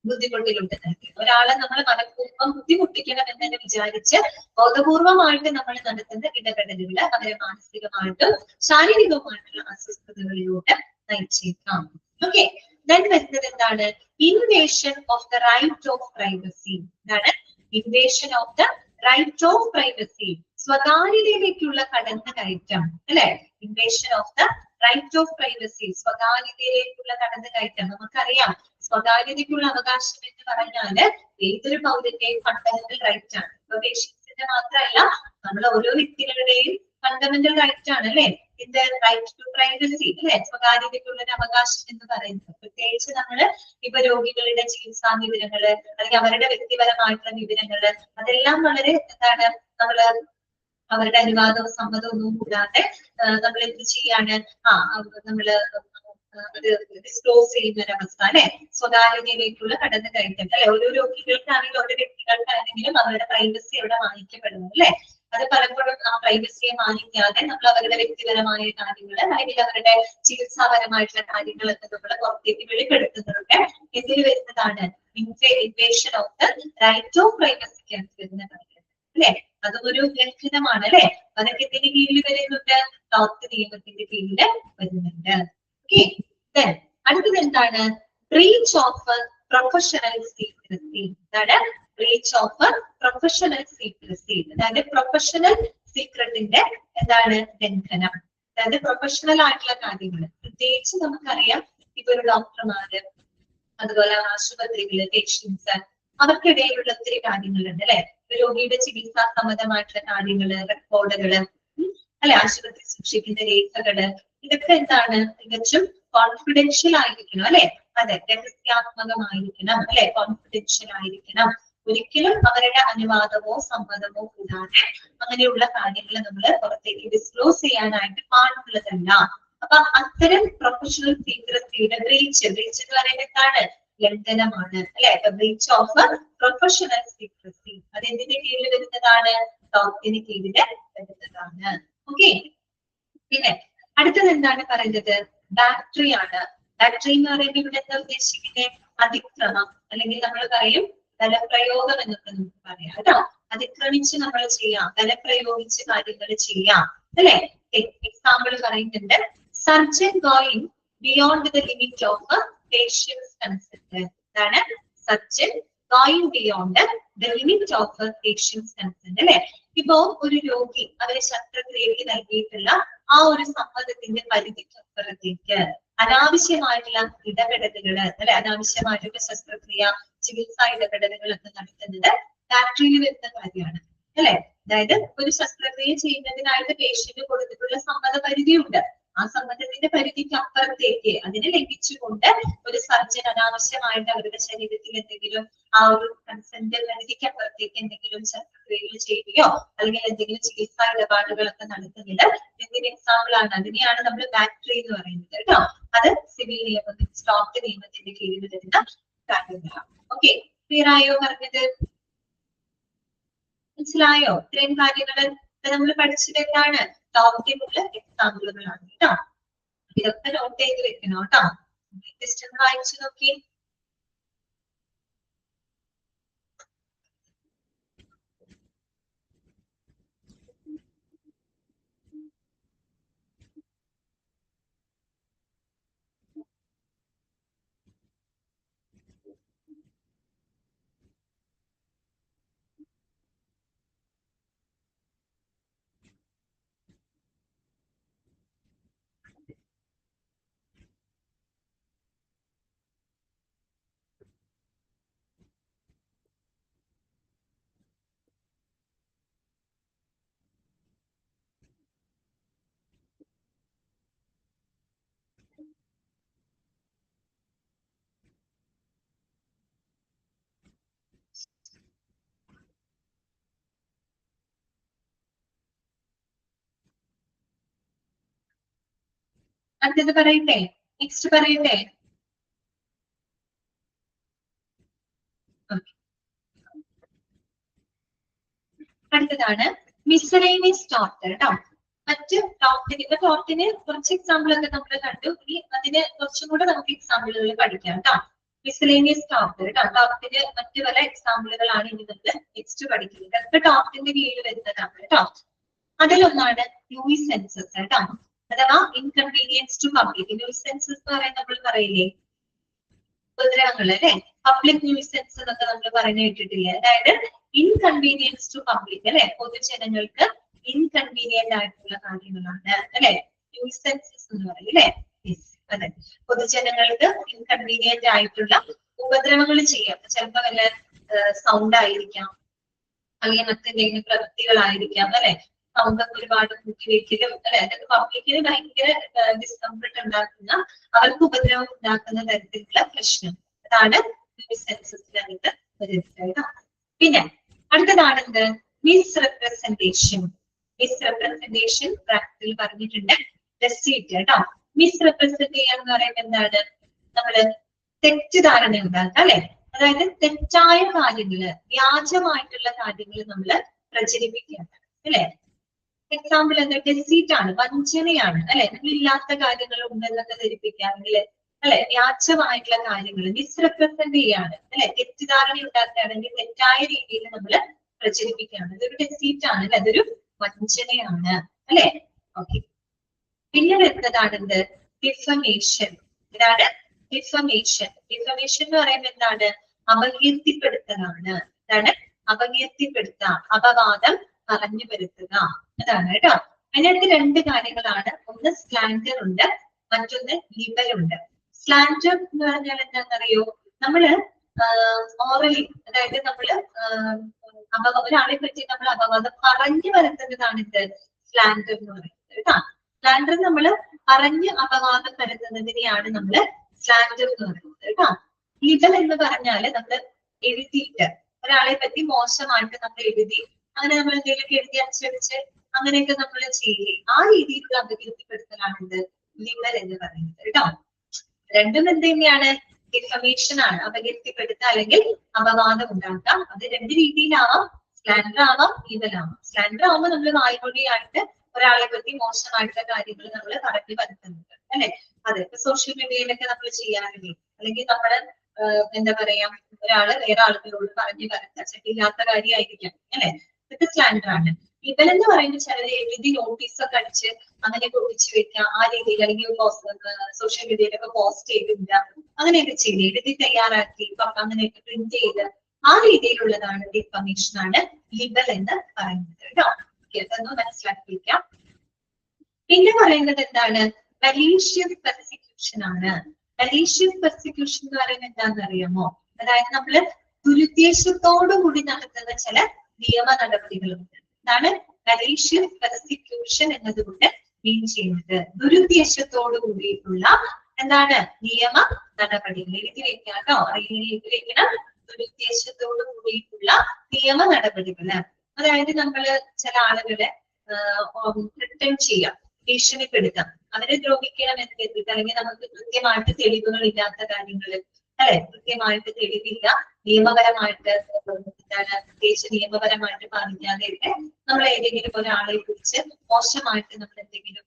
ബുദ്ധിമുട്ടിലോട്ട് നയിക്കുന്നു. ഒരാളെ നമ്മൾ മനഃപൂർവ്വം ബുദ്ധിമുട്ടിക്കണം എന്ന് വിചാരിച്ച് ബോധപൂർവമായിട്ട് നമ്മൾ നടത്തുന്ന ഇടപെടലുകള് അവരെ മാനസികമായിട്ടും ശാരീരികവുമായിട്ടുള്ള അസ്വസ്ഥതകളിലൂടെ നയിച്ചേക്കാം. ഓക്കെ, then വരുന്നത് എന്താണ്? Invasion of the right of privacy. എന്താണ് invasion of the right of privacy? സ്വകാര്യതയിലേക്കുള്ള കടന്നുകയറ്റം അല്ലെ. Invasion of the right of privacy, സ്വകാര്യതയിലേക്കുള്ള കടന്നുകയറ്റം. നമുക്കറിയാം സ്വകാര്യതയ്ക്കുള്ള അവകാശം എന്ന് പറഞ്ഞാല് ഏതൊരു പൗരന്റെയും ഫണ്ടമെന്റൽ റൈറ്റ് ആണ്. ഇപ്പൊ പേഷ്യൻസിന്റെ മാത്രമല്ല, നമ്മൾ ഓരോ വ്യക്തികളുടെയും ഫണ്ടമെന്റൽ റൈറ്റ് ആണ് അല്ലെ ഇതിന്റെ റൈറ്റ് ടു പ്രൈവസി അല്ലെ, സ്വകാര്യതയ്ക്കുള്ള ഒരു അവകാശം എന്ന് പറയുന്നത്. പ്രത്യേകിച്ച് നമ്മള് ഇപ്പൊ രോഗികളുടെ ചികിത്സാ വിവരങ്ങള് അല്ലെങ്കിൽ അവരുടെ വ്യക്തിപരമായിട്ടുള്ള വിവരങ്ങള് അതെല്ലാം വളരെ എന്താണ് നമ്മള് അവരുടെ അനുവാദവും സമ്മതവും ഒന്നും കൂടാതെ നമ്മൾ എന്ത് ചെയ്യാണ് നമ്മള് അത് ഡിസ്ക്ലോസ് ചെയ്യുന്ന ഒരവസ്ഥ അല്ലെ, സ്വകാര്യതയിലേക്കുള്ള കടന്നു കയറ്റം അല്ലെ. ഓരോ രോഗികൾക്കാണെങ്കിലും ഓരോ വ്യക്തികൾക്കാണെങ്കിലും അവരുടെ പ്രൈവസി അവിടെ മാനിക്കപ്പെടുന്നു അല്ലെ. അത് പലപ്പോഴും ആ പ്രൈവസിയെ മാനിക്കാതെ നമ്മൾ അവരുടെ വ്യക്തിപരമായ കാര്യങ്ങൾ അല്ലെങ്കിൽ അവരുടെ ചികിത്സാപരമായിട്ടുള്ള കാര്യങ്ങളൊക്കെ നമ്മൾ പുറത്തേക്ക് വെളിപ്പെടുത്തുന്നുണ്ട്. ഇതിൽ വരുന്നതാണ് invasion of the right of പ്രൈവസിക്ക് വരുന്ന കാര്യം അല്ലെ. അതും ഒരു ലംഘനമാണ് അല്ലെ. അതൊക്കെ ഇതിന്റെ കീഴിൽ വരുന്നുണ്ട്, ടോർട്ട് നിയമത്തിന്റെ കീഴിൽ വരുന്നുണ്ട്. ഓക്കെ, അടുത്തത് എന്താണ്? Breach of professional secrecy. എന്താണ് ബ്രീച്ച് ഓഫ് പ്രൊഫഷണൽ സീക്രസി? അതായത് പ്രൊഫഷണൽ സീക്രട്ടിന്റെ എന്താണ് ലംഘനം. അതായത് പ്രൊഫഷണൽ ആയിട്ടുള്ള കാര്യങ്ങൾ, പ്രത്യേകിച്ച് നമുക്കറിയാം ഇപ്പൊ ഒരു ഡോക്ടർമാര് അതുപോലെ ആശുപത്രികള്, പേഷ്യൻസ്, അവർക്കിടയിലുള്ള ഒത്തിരി കാര്യങ്ങളുണ്ട് അല്ലെ. രോഗിയുടെ ചികിത്സാ സംബന്ധമായിട്ടുള്ള കാര്യങ്ങള്, റെക്കോർഡുകള് അല്ലെ, ആശുപത്രി സൂക്ഷിക്കുന്ന രേഖകള്, ഇതൊക്കെ എന്താണ് തികച്ചും കോൺഫിഡൻഷ്യൽ ആയിരിക്കണം അല്ലെ. അതെ, രഹസ്യാത്മകമായിരിക്കണം അല്ലെ, കോൺഫിഡൻഷ്യൽ ആയിരിക്കണം. ഒരിക്കലും അവരുടെ അനുവാദമോ സമ്മതമോ കൂടാതെ അങ്ങനെയുള്ള കാര്യങ്ങൾ നമ്മൾ പുറത്തേക്ക് ഡിസ്ക്ലോസ് ചെയ്യാനായിട്ട് പാടുള്ളതല്ല. അപ്പൊ അത്തരം പ്രൊഫഷണൽ സീക്രസിയുടെ ബ്രീച്ച് എന്ന് പറയുന്നത് എന്താണ്? ലംഘനമാണ് അല്ലെ. ബ്രീച്ച് ഓഫ് പ്രൊഫഷണൽ സീക്രസി അത് എന്തിന്റെ കീഴിൽ വരുന്നതാണ്? ടോർട്ടിന് കീഴിൽ വരുന്നതാണ്. ഓക്കെ, പിന്നെ അടുത്തത് എന്താണ് പറയുന്നത്? ബാറ്ററി ആണ്. ബാറ്ററി എന്ന് പറയുമ്പോൾ ഇവിടെ എന്താ ഉദ്ദേശിക്കുന്നത്? അതിക്രമം, അല്ലെങ്കിൽ നമ്മൾ പറയും ബലപ്രയോഗം എന്നൊക്കെ നമുക്ക് പറയാം കേട്ടോ. അതിക്രമിച്ച് നമ്മൾ ചെയ്യാം, ബലപ്രയോഗിച്ച് കാര്യങ്ങൾ ചെയ്യാം അല്ലെ. എക്സാമ്പിൾ പറയുന്നുണ്ട്, surgeon going beyond the limit of patient's consent. എന്താണ്? Surgeon going beyond the limit of patient's consent അല്ലെ. ഇപ്പോ ഒരു രോഗി അവരെ ശസ്ത്രക്രിയക്ക് നൽകിയിട്ടുള്ള ആ ഒരു സമ്മതത്തിന്റെ പരിധിക്കപ്പുറത്തേക്ക് അനാവശ്യമായിട്ടുള്ള ഇടപെടലുകള് അല്ലെ, അനാവശ്യമായിട്ടുള്ള ശസ്ത്രക്രിയ, ചികിത്സാ ഇടപെടലുകളൊക്കെ നടത്തുന്നത് ബാറ്ററിയിൽ വരുന്ന കാര്യമാണ് അല്ലെ. അതായത് ഒരു ശസ്ത്രക്രിയ ചെയ്യുന്നതിനായിട്ട് പേഷ്യന്റ് കൊടുത്തിട്ടുള്ള സമ്മത പരിധിയുണ്ട്. ആ സമ്മതത്തിന്റെ പരിധിക്ക് അപ്പുറത്തേക്ക് അതിനെ ലംഘിച്ചുകൊണ്ട് ഒരു സർജൻ അനാവശ്യമായിട്ട് അവരുടെ ശരീരത്തിൽ എന്തെങ്കിലും ആ ഒരു കൺസെന്റ് പരിധിക്ക് അപ്പുറത്തേക്ക് എന്തെങ്കിലും ശസ്ത്രക്രിയകൾ ചെയ്യുകയോ അല്ലെങ്കിൽ എന്തെങ്കിലും ചികിത്സാ ഇടപാടുകളൊക്കെ നടത്തുന്നത് എന്തിന് എക്സാമ്പിൾ ആണ്? അതിനെയാണ് നമ്മൾ ബാറ്ററി എന്ന് പറയുന്നത് കേട്ടോ. അത് സിവിൽ നിയമത്തിൽ സ്റ്റോക്ക് നിയമത്തിന്റെ കീഴിൽ വരുന്ന കാര്യങ്ങളാണ്. ഓക്കെ, ക്ലിയർ ആയോ പറഞ്ഞത്? മനസ്സിലായോ? ഇത്രയും കാര്യങ്ങൾ നമ്മൾ പഠിച്ചത് എന്താണ്? ടോപ്പിക്കിനുള്ള എക്സാമ്പിളുകളാണ് കേട്ടോ. ഇതൊക്കെ നോട്ട് ചെയ്ത് വെക്കണം കേട്ടോ. ജസ്റ്റ് ഒന്ന് വായിച്ചു നോക്കി. അടുത്തത് പറയട്ടെ, നെക്സ്റ്റ് പറയട്ടെ. അടുത്തതാണ് മിസ്സലേനിയസ് ടോർട്ട് കേട്ടോ. മറ്റ് ടോർട്ടിന് കുറച്ച് എക്സാമ്പിൾ ഒക്കെ നമ്മൾ കണ്ടു. ഇനി അതിന് കുറച്ചും കൂടെ നമുക്ക് എക്സാമ്പിളുകൾ പഠിക്കാം കേട്ടോ. മിസ്സലേനിയസ് ടോർട്ട് കേട്ടോ. ടോർട്ടിന് മറ്റു പല എക്സാമ്പിളുകളാണ് ഇനി നമ്മൾ നെക്സ്റ്റ് പഠിക്കുന്നത്. അതൊക്കെ ടോർട്ടിന്റെ കീഴിൽ വരുന്നതാണ് കേട്ടോ. അതിലൊന്നാണ് ന്യൂയിസെൻസസ് കേട്ടോ, അഥവാ ഇൻകൺവീനിയൻസ് ടു പബ്ലിക്. ന്യൂയിസെൻസസ് എന്ന് പറയാൻ നമ്മൾ പറയില്ലേ ഉപദ്രവങ്ങൾ അല്ലെ, പബ്ലിക് ന്യൂയിസെൻസ് എന്നൊക്കെ നമ്മൾ പറഞ്ഞു കേട്ടിട്ടില്ലേ. അതായത് ഇൻകൺവീനിയൻസ് ടു പബ്ലിക് അല്ലെ, പൊതുജനങ്ങൾക്ക് ഇൻകൺവീനിയന്റ് ആയിട്ടുള്ള കാര്യങ്ങളാണ് അല്ലെ ന്യൂയിസെൻസസ് എന്ന് പറയും അല്ലെ. അതെ, പൊതുജനങ്ങൾക്ക് ഇൻകൺവീനിയന്റ് ആയിട്ടുള്ള ഉപദ്രവങ്ങൾ ചെയ്യാം. ചിലപ്പോ വല്ല സൗണ്ട് ആയിരിക്കാം, അല്ലെങ്കിൽ മറ്റെന്തെങ്കിലും പ്രവൃത്തികളായിരിക്കാം, അല്ലെ? സൗണ്ട് ഒരുപാട് കൂട്ടി വെക്കലും, അല്ലെ? അതൊക്കെ പബ്ലിക്കിന് ഭയങ്കര ഡിസ്കംഫർട്ട് ഉണ്ടാക്കുന്ന, അവർക്ക് ഉപദ്രവം ഉണ്ടാക്കുന്ന തരത്തിലുള്ള പ്രശ്നം. അതാണ് സെൻസസിനകത്ത് വരുന്നത്. പിന്നെ അടുത്തതാണ് എന്ത്? മിസ്റെപ്രസെന്റേഷൻ. മിസ്റെപ്രസെന്റേഷൻ പ്രാക്ടിക്കൽ പറഞ്ഞിട്ടുണ്ട്. ഡെസീറ്റ് കേട്ടോ. മിസ്റെപ്രസെന്റ് ചെയ്യാന്ന് പറയുമ്പോൾ എന്താണ്? നമ്മള് തെറ്റിദ്ധാരണ ഉണ്ടാക്കുക, അല്ലെ? അതായത് തെറ്റായ കാര്യങ്ങള്, വ്യാജമായിട്ടുള്ള കാര്യങ്ങൾ നമ്മൾ പ്രചരിപ്പിക്കുകയാണ്, അല്ലെ? എക്സാമ്പിൾ എന്താ? ഡെസീറ്റ് ആണ്, വഞ്ചനയാണ്, അല്ലെ? നമ്മളില്ലാത്ത കാര്യങ്ങൾ ഉണ്ടെന്നൊക്കെ ധരിപ്പിക്കുകയാണെങ്കിൽ, അല്ലെ? വ്യാജമായിട്ടുള്ള കാര്യങ്ങൾ മിസ്റെപ്രസെന്റ് ചെയ്യാണ്, അല്ലെ? തെറ്റിദ്ധാരണ ഉണ്ടാക്കുകയാണെങ്കിൽ തെറ്റായ രീതിയിൽ നമ്മൾ പ്രചരിപ്പിക്കുകയാണ്. ഇതൊരു ഡെസീറ്റ് ആണ്, അല്ലെ? അതൊരു വഞ്ചനയാണ്, അല്ലെ? ഓക്കെ. പിന്നെ വരുന്നതാണ് എന്ത്? ഡിഫമേഷൻ. ഇതാണ് ഡിഫമേഷൻ. ഡിഫമേഷൻ എന്ന് പറയുന്നത് എന്താണ്? അപകീർത്തിപ്പെടുത്തലാണ്. എന്താണ്? അപകീർത്തിപ്പെടുത്തുക, അപവാദം പറഞ്ഞു വരുത്തുക, അതാണ് കേട്ടോ. അതിനകത്ത് രണ്ട് കാര്യങ്ങളാണ്. ഒന്ന് സ്ലാൻഡർ ഉണ്ട്, മറ്റൊന്ന് ലിബൽ ഉണ്ട്. സ്ലാൻഡർ എന്ന് പറഞ്ഞാൽ എന്താണെന്നറിയോ? നമ്മള് ഓറലി, അതായത് നമ്മള് ഒരാളെ പറ്റി നമ്മൾ അപവാദം പറഞ്ഞു വരുത്തുന്നതാണ് ഇത് സ്ലാൻഡർ എന്ന് പറയുന്നത് കേട്ടോ. സ്ലാൻഡർ നമ്മള് പറഞ്ഞ് അപവാദം വരുത്തുന്നതിനെയാണ് നമ്മള് സ്ലാൻഡർ എന്ന് പറയുന്നത് കേട്ടോ. ലിബൽ എന്ന് പറഞ്ഞാല് നമ്മള് എഴുതിയിട്ട് ഒരാളെ പറ്റി മോശമായിട്ട് നമ്മൾ എഴുതി, അങ്ങനെ നമ്മൾ എന്തെങ്കിലുമൊക്കെ എഴുതി അച്ചടിച്ച് അങ്ങനെയൊക്കെ നമ്മൾ ചെയ്യില്ലേ, ആ രീതിയിലുള്ള അപകീർത്തിപ്പെടുത്തലാണ് ഇത് ലിബൽ എന്ന് പറയുന്നത് കേട്ടോ. രണ്ടും എന്ത് തന്നെയാണ്? ഡിഫമേഷൻ ആണ്, അപകീർത്തിപ്പെടുത്തുക അല്ലെങ്കിൽ അപവാദം ഉണ്ടാക്കാം. അത് രണ്ട് രീതിയിലാവാം. സ്ലാൻഡർ ആവാം, ലിബൽ ആവാം. സ്ലാൻഡർ ആവുമ്പോൾ നമ്മൾ വായ്മൊഴിയായിട്ട് ഒരാളെ പറ്റി മോശമായിട്ടുള്ള കാര്യങ്ങൾ നമ്മൾ പറഞ്ഞു വരുത്തുന്നുണ്ട്, അല്ലെ? അതെ, ഇപ്പൊ സോഷ്യൽ മീഡിയയിലൊക്കെ നമ്മൾ ചെയ്യാറില്ലേ? അല്ലെങ്കിൽ നമ്മള് എന്താ പറയാ, ഒരാള് വേറെ ആളുകളോട് പറഞ്ഞു വരുത്ത ഇല്ലാത്ത കാര്യമായിരിക്കാം, അല്ലെ? ഇതൊക്കെ സ്ലാൻഡർ ആണ്. ലിബൽ എന്ന് പറയുമ്പോൾ ചിലര് എഴുതി നോട്ടീസൊക്കെ അടിച്ച് അങ്ങനെ ഒഴിച്ചു വെക്കുക, ആ രീതിയിൽ, അല്ലെങ്കിൽ സോഷ്യൽ മീഡിയയിലൊക്കെ പോസ്റ്റ് ചെയ്തില്ല, അങ്ങനെയൊക്കെ ചെയ്ത് എഴുതി തയ്യാറാക്കി അങ്ങനെയൊക്കെ പ്രിന്റ് ചെയ്ത് ആ രീതിയിലുള്ളതാണ് ഡിഫമേഷൻ, ആണ് ലിബൽ എന്ന് പറയുന്നത് കേട്ടോ. അതൊന്ന് മനസ്സിലാക്കി വയ്ക്കാം. പിന്നെ പറയുന്നത് എന്താണ്? മലീഷ്യസ് പെർസിക്യൂഷൻ ആണ്. മലീഷ്യസ് പെർസിക്യൂഷൻ എന്ന് പറയുന്നത് എന്താണെന്ന് അറിയാമോ? അതായത് നമ്മള് ദുരുദ്ദേശത്തോടു കൂടി നടത്തുന്ന ചില നിയമ നടപടികളുണ്ട്. എന്താണ് മലീഷ്യസ് പെർസിക്യൂഷൻ എന്നതുകൊണ്ട് മീൻ ചെയ്യുന്നത്? ദുരുദ്ദേശത്തോടു കൂടിയിട്ടുള്ള എന്താണ് നിയമ നടപടികൾ. എഴുതി വെക്കാട്ടോ, എഴുതി വെക്കണം. ദുരുദ്ദേശത്തോടു കൂടിയിട്ടുള്ള നിയമ നടപടികള്. അതായത് നമ്മള് ചില ആളുകളെ റിട്ടേൺ ചെയ്യാം, ഭീഷണിപ്പെടുത്താം, അവരെ ദ്രോഹിക്കണം എന്ന് കരുതിയിട്ട്, അല്ലെങ്കിൽ നമുക്ക് കൃത്യമായിട്ട് തെളിവുകൾ ഇല്ലാത്ത കാര്യങ്ങൾ, അല്ലെ? കൃത്യമായിട്ട് തെളിവില്ല, നിയമപരമായിട്ട് എന്താണ് പ്രത്യേകിച്ച് നിയമപരമായിട്ട് പാലിക്കാതെയൊക്കെ നമ്മൾ ഏതെങ്കിലും ഒരാളെ കുറിച്ച് മോശമായിട്ട് നമ്മൾ എന്തെങ്കിലും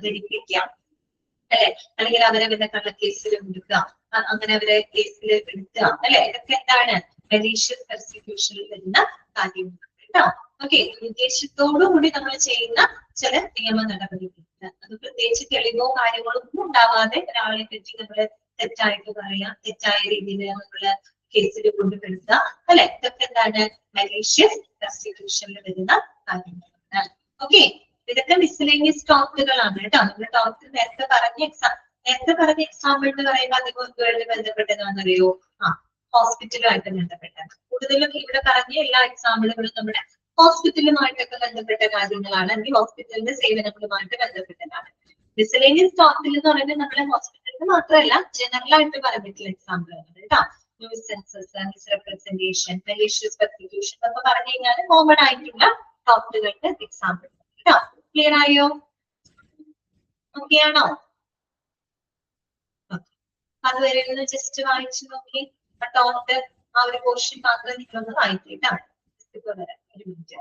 ധരിപ്പിക്കാം, അല്ലെ? അല്ലെങ്കിൽ അവരെ വല്ല കള്ളക്കേസിൽ എടുക്കുക, അങ്ങനെ അവരെ കേസിൽ എടുക്കുക, അല്ലെ? ഇതൊക്കെ എന്താണ് മലീഷ്യസ് പെർസിക്യൂഷനിൽ വരുന്ന കാര്യങ്ങൾ കേട്ടോ. ഓക്കെ, ഉദ്ദേശത്തോടു കൂടി നമ്മൾ ചെയ്യുന്ന ചില നിയമ നടപടികളുണ്ട്. അത് പ്രത്യേകിച്ച് തെളിവോ കാര്യങ്ങളോ ഒന്നും ഉണ്ടാവാതെ ഒരാളെ പറ്റി നമ്മള് തെറ്റായിട്ട് പറയാം, തെറ്റായ രീതിയിൽ നമ്മള് കേസിൽ കൊണ്ടുപെടുത്തുക, അല്ലെ? ഇതൊക്കെ എന്താണ് മലീഷ്യസ് പെർസിക്യൂഷനിൽ വരുന്ന കാര്യങ്ങളാണ്. ഓക്കെ, ഇതൊക്കെ മിസ്ലേനിയസ് ടോപ്പിക്കുകളാണ് കേട്ടോ. നമ്മൾ ടോപ്പിക് നേരത്തെ പറഞ്ഞ എക്സാമ്പിൾ എന്ന് പറയുമ്പോൾ അധികം എന്തുമായിട്ട് ബന്ധപ്പെട്ടതാണെന്നറിയോ? ഹോസ്പിറ്റലുമായിട്ട് ബന്ധപ്പെട്ടത്. കൂടുതലും ഇവിടെ പറഞ്ഞ എല്ലാ എക്സാമ്പിളുകളും നമ്മുടെ ഹോസ്പിറ്റലുമായിട്ടൊക്കെ ബന്ധപ്പെട്ട കാര്യങ്ങളാണ്, അല്ലെങ്കിൽ ഹോസ്പിറ്റലിന്റെ സേവനങ്ങളുമായിട്ട് ബന്ധപ്പെട്ടതാണ്. മിസ്ലേനിയസ് ടോപ്പിക് എന്ന് പറയുന്നത് നമ്മുടെ ഹോസ്പിറ്റലിന് മാത്രമല്ല ജനറൽ ആയിട്ട് പറഞ്ഞിട്ടുള്ള എക്സാമ്പിളാണ് കേട്ടോ. ന്യൂസെൻസസ്, മിസ്റെപ്രസെന്റേഷൻ, മലീഷ്യസ് പെർസിക്യൂഷൻ എന്നൊക്കെ പറഞ്ഞു കഴിഞ്ഞാൽ കോമൺ ആയിട്ടുള്ള ടോപ്പിക്കുകൾക്ക് എക്സാമ്പിൾ കേട്ടോ. ക്ലിയർ ആയോ? ഓക്കെ ആണോ? അതുവരെ ഒന്ന് ജസ്റ്റ് വായിച്ചു നോക്കി. ടോപ്പ് ആ ഒരു പോർഷൻ മാത്രം നിങ്ങളൊന്ന് വായിക്കിട്ടാണ്. ഇപ്പൊ വരാം, ഒരു മിനിറ്റ്.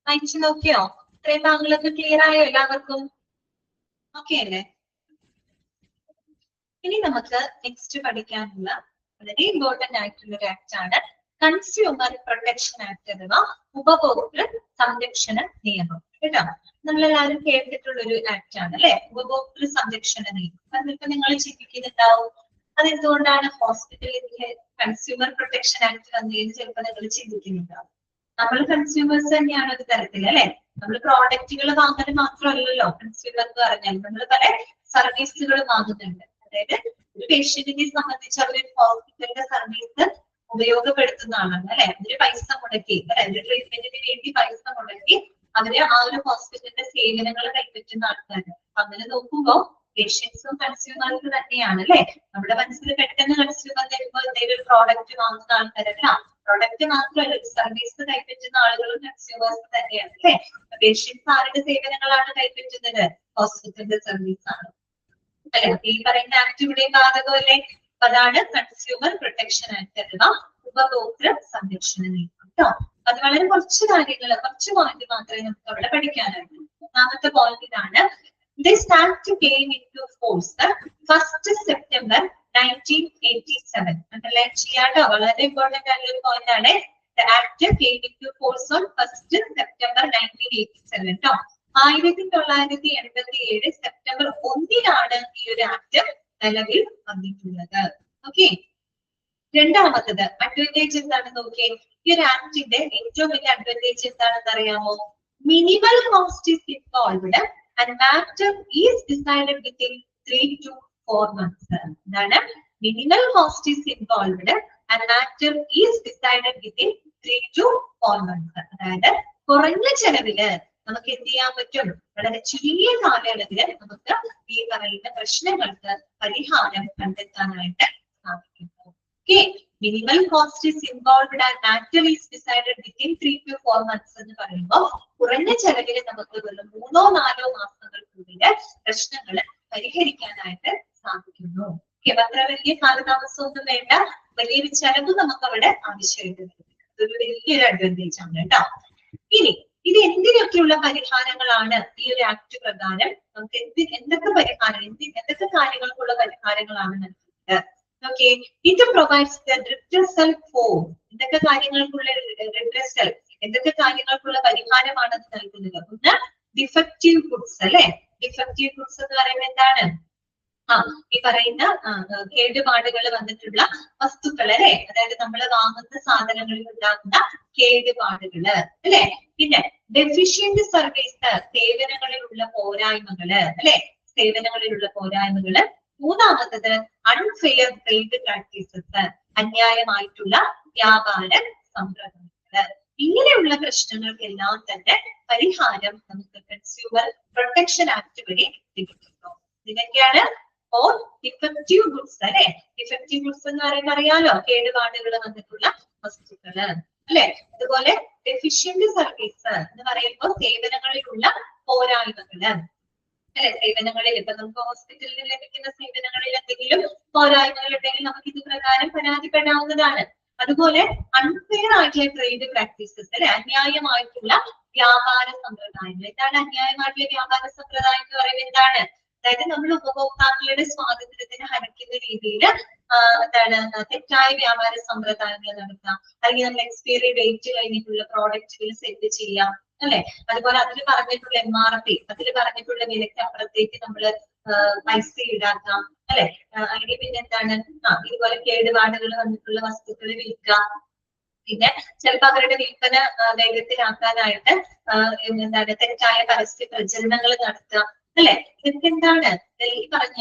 വായിച്ചു നോക്കിയോ? ഇത്രയും ഭാഗങ്ങളൊക്കെ ക്ലിയർ ആയോ എല്ലാവർക്കും? ഓക്കെ അല്ലേ? ഇനി നമുക്ക് നെക്സ്റ്റ് പഠിക്കാനുള്ള വളരെ ഇമ്പോർട്ടന്റ് ആയിട്ടുള്ള ഒരു ആക്ട് ആണ് കൺസ്യൂമർ പ്രൊട്ടക്ഷൻ ആക്ട് അഥവാ ഉപഭോക്തൃ സംരക്ഷണ നിയമം. കേട്ടോ, നമ്മളെല്ലാവരും കേട്ടിട്ടുള്ള ഒരു ആക്ട് ആണ് അല്ലെ, ഉപഭോക്തൃ സംരക്ഷണ നിയമം. അതിപ്പോ നിങ്ങൾ ചിന്തിക്കുന്നുണ്ടാവും അതെന്തുകൊണ്ടാണ് ഹോസ്പിറ്റലിൽ കൺസ്യൂമർ പ്രൊട്ടക്ഷൻ ആക്ട് വന്നതെന്ന് ചിലപ്പോൾ നിങ്ങൾ ചിന്തിക്കുന്നുണ്ടാവും. നമ്മൾ കൺസ്യൂമേഴ്സ് തന്നെയാണ് ഒരു തരത്തിൽ അല്ലെ, നമ്മൾ പ്രോഡക്റ്റുകൾ വാങ്ങൽ മാത്രമല്ലല്ലോ കൺസ്യൂമർ എന്ന് പറഞ്ഞാൽ, നമ്മൾ പല സർവീസുകൾ വാങ്ങുന്നുണ്ട്. അതായത് ഒരു പേഷ്യന്റിനെ സംബന്ധിച്ച് അവർ ഹോസ്പിറ്റലിന്റെ സർവീസ് ഉപയോഗപ്പെടുത്തുന്ന ആളാണ് അല്ലെ, അവര് പൈസ മുടക്കി അല്ലെ, ഒരു ട്രീറ്റ്മെന്റിന് വേണ്ടി പൈസ മുടക്കി അവര് ആ ഒരു ഹോസ്പിറ്റലിന്റെ സേവനങ്ങൾ കൈപ്പറ്റുന്ന ആൾക്കാരാണ്. അപ്പൊ അങ്ങനെ നോക്കുമ്പോൾ പേഷ്യൻസും കൺസ്യൂമേഴ്സ് തന്നെയാണ് അല്ലെ. നമ്മുടെ മനസ്സിൽ പെട്ടെന്ന് കൺസ്യൂമർ വരുമ്പോൾ എന്തെങ്കിലും ഒരു പ്രോഡക്റ്റ് വാങ്ങുന്ന ആൾക്കാരല്ല, പ്രൊഡക്റ്റ് മാത്രമല്ല സർവീസ് കൈപ്പറ്റുന്ന ആളുകളും കൺസ്യൂമേഴ്സ് തന്നെയാണ് അല്ലെ. പേഷ്യൻസ് ആരുടെ സേവനങ്ങളാണ് കൈപ്പറ്റുന്നത്? ഹോസ്പിറ്റലിന്റെ സർവീസ് ആണ് അല്ലെ. ഈ പറയുന്ന ആക്ട് ഇവിടെ ബാധകമല്ലേ? അതാണ് കൺസ്യൂമർ പ്രൊട്ടക്ഷൻ ആക്ട് അഥവാ ഉപഭോക്തൃ സംരക്ഷണ നിയമം. കേട്ടോ, അത് വളരെ കുറച്ച് കാര്യങ്ങൾ, കുറച്ച് പോയിന്റ് മാത്രമേ നമുക്ക് അവിടെ പഠിക്കാനായിട്ടുള്ളൂ. ഒന്നാമത്തെ പോയിന്റ് ഇതാണ്, this act came into force 1st September 1987. Underline ചെയ്യാട്ടോ, വളരെ ഇമ്പോർട്ടന്റ് ആയിട്ടുള്ള ഒരു പോയിന്റ് ആണ്. The act came into force on 1st September 1987. കേട്ടോ, 1987 സെപ്റ്റംബർ 1 ഈ ഒരു ആക്ട് നിലവിൽ വന്നിട്ടുള്ളത്. ഓക്കെ, രണ്ടാമത്തത് അഡ്വാൻറ്റേജ് എന്താണെന്ന് നോക്കിയേ. ഈ ഒരു ആക്ടിന്റെ ഏറ്റവും വലിയ അഡ്വാൻറ്റേജ് എന്താണെന്ന് അറിയാമോ? Minimal cost is involved and matter is decided within 3 to 4 months. എന്താണ്? Minimal cost is involved and matter is decided within 3 to 4 months. അതായത് കുറഞ്ഞ ചെലവില് നമുക്ക് എന്ത് ചെയ്യാൻ പറ്റും? വളരെ ചെറിയ കാലയളവില് നമുക്ക് ഈ പറയുന്ന പ്രശ്നങ്ങൾക്ക് പരിഹാരം കണ്ടെത്താനായിട്ട് സാധിക്കുന്നു. Okay, minimal cost is involved and matter is decided within 3 to 4 months എന്ന് പറയുമ്പോൾ കുറഞ്ഞ ചെലവിൽ നമുക്ക് വെറും 3-4 മാസങ്ങൾക്കുള്ളിൽ പ്രശ്നങ്ങൾ പരിഹരിക്കാനായിട്ട് സാധിക്കുന്നു. ഓക്കെ, അത്ര വലിയ കാലതാമസമൊന്നും വേണ്ട, വലിയൊരു ചെലവ് നമുക്ക് അവിടെ ആവശ്യമായിട്ട് വരുന്നത്. അതൊരു വലിയൊരു അഡ്വാൻറ്റേജ് ആണ് കേട്ടോ. ഇനി ഇത് എന്തിനൊക്കെയുള്ള പരിഹാരങ്ങളാണ് ഈ ഒരു ആക്ട് പ്രകാരം നമുക്ക് എന്തൊക്കെ പരിഹാരം, എന്തൊക്കെ കാര്യങ്ങൾക്കുള്ള പരിഹാരങ്ങളാണ് നൽകുന്നത്? ഓക്കെ, ഇത് പ്രൊവൈഡ്സ് ദ റിഡ്രസൽ ഫോർ, എന്തൊക്കെ കാര്യങ്ങൾക്കുള്ള റിഡ്രസൽ, എന്തൊക്കെ കാര്യങ്ങൾക്കുള്ള പരിഹാരമാണ് അത് നൽകുന്നത്? ഒന്ന്, ഡിഫക്റ്റീവ് ഗുഡ്സ് അല്ലെ. ഡിഫക്റ്റീവ് ഗുഡ്സ് എന്ന് പറയുന്നത് എന്താണ്? ഈ പറയുന്ന കേടുപാടുകൾ വന്നിട്ടുള്ള വസ്തുക്കൾ അല്ലെ, അതായത് നമ്മൾ വാങ്ങുന്ന സാധനങ്ങളിൽ ഉണ്ടാകുന്ന കേടുപാടുകള് അല്ലെ. പിന്നെ ഡെഫിഷ്യന്റ് സർവീസ്, സേവനങ്ങളിലുള്ള പോരായ്മകള് അല്ലെ, സേവനങ്ങളിലുള്ള പോരായ്മകള്. മൂന്നാമത്തത് അൺഫെയർ ട്രേഡ് പ്രാക്ടീസസ്, അന്യായമായിട്ടുള്ള വ്യാപാര സമ്പ്രദായങ്ങള്. ഇങ്ങനെയുള്ള പ്രശ്നങ്ങൾക്കെല്ലാം തന്നെ പരിഹാരം നമുക്ക് കൺസ്യൂമർ പ്രൊട്ടക്ഷൻ ആക്ട് വഴി ലഭിക്കുന്നു. ഇതൊക്കെയാണ് ഫോർ ഡിഫക്റ്റീവ് ഗുഡ്സ് അല്ലെ. ഡിഫക്റ്റീവ് ഗുഡ്സ് എന്ന് പറയുമ്പോൾ അറിയാലോ, കേടുപാടുകൾ വന്നിട്ടുള്ള വസ്തുക്കള് അല്ലെ. അതുപോലെ ഡെഫിഷ്യന്റ് സർവീസ് എന്ന് പറയുമ്പോൾ സേവനങ്ങളിലുള്ള പോരായ്മകള് അല്ലെ. സേവനങ്ങളിൽ ഇപ്പൊ നമുക്ക് ഹോസ്പിറ്റലിൽ ലഭിക്കുന്ന സേവനങ്ങളിൽ എന്തെങ്കിലും പോരായ്മകൾ ഉണ്ടെങ്കിൽ നമുക്ക് ഇത് പ്രകാരം പരാതിപ്പെടാവുന്നതാണ്. അതുപോലെ അൺഫെയർ ആയിട്ടുള്ള ട്രേഡ് പ്രാക്ടീസസ് അല്ലെ, അന്യായമായിട്ടുള്ള വ്യാപാര സമ്പ്രദായങ്ങൾ. എന്താണ് അന്യായമായിട്ടുള്ള വ്യാപാര സമ്പ്രദായം എന്ന് പറയുന്നത്? എന്താണ്? അതായത് നമ്മൾ ഉപഭോക്താക്കളുടെ സ്വാതന്ത്ര്യത്തിന് ഹനിക്കുന്ന രീതിയിൽ എന്താണ് തെറ്റായ വ്യാപാര സമ്പ്രദായങ്ങൾ നടത്താം, അല്ലെങ്കിൽ നമ്മൾ എക്സ്പയറി ഡേറ്റ് കഴിഞ്ഞിട്ടുള്ള പ്രോഡക്റ്റുകൾ സെറ്റ് ചെയ്യാം അല്ലെ. അതുപോലെ അതിൽ പറഞ്ഞിട്ടുള്ള MRP, അതിൽ പറഞ്ഞിട്ടുള്ള വിലയ്ക്ക് അപ്പുറത്തേക്ക് നമ്മൾ പൈസ ഈടാക്കാം അല്ലെ. അല്ലെങ്കിൽ പിന്നെ എന്താണ് ഇതുപോലെ കേടുപാടുകൾ വന്നിട്ടുള്ള വസ്തുക്കൾ വിൽക്കാം. പിന്നെ ചിലപ്പോൾ അവരുടെ വിൽപ്പന വേഗത്തിലാക്കാനായിട്ട് എന്താണ് തെറ്റായ പരസ്യ പ്രചരണങ്ങൾ നടത്തുക അല്ലെ. ഇതൊക്കെ എന്താണ്? ഈ പറഞ്ഞ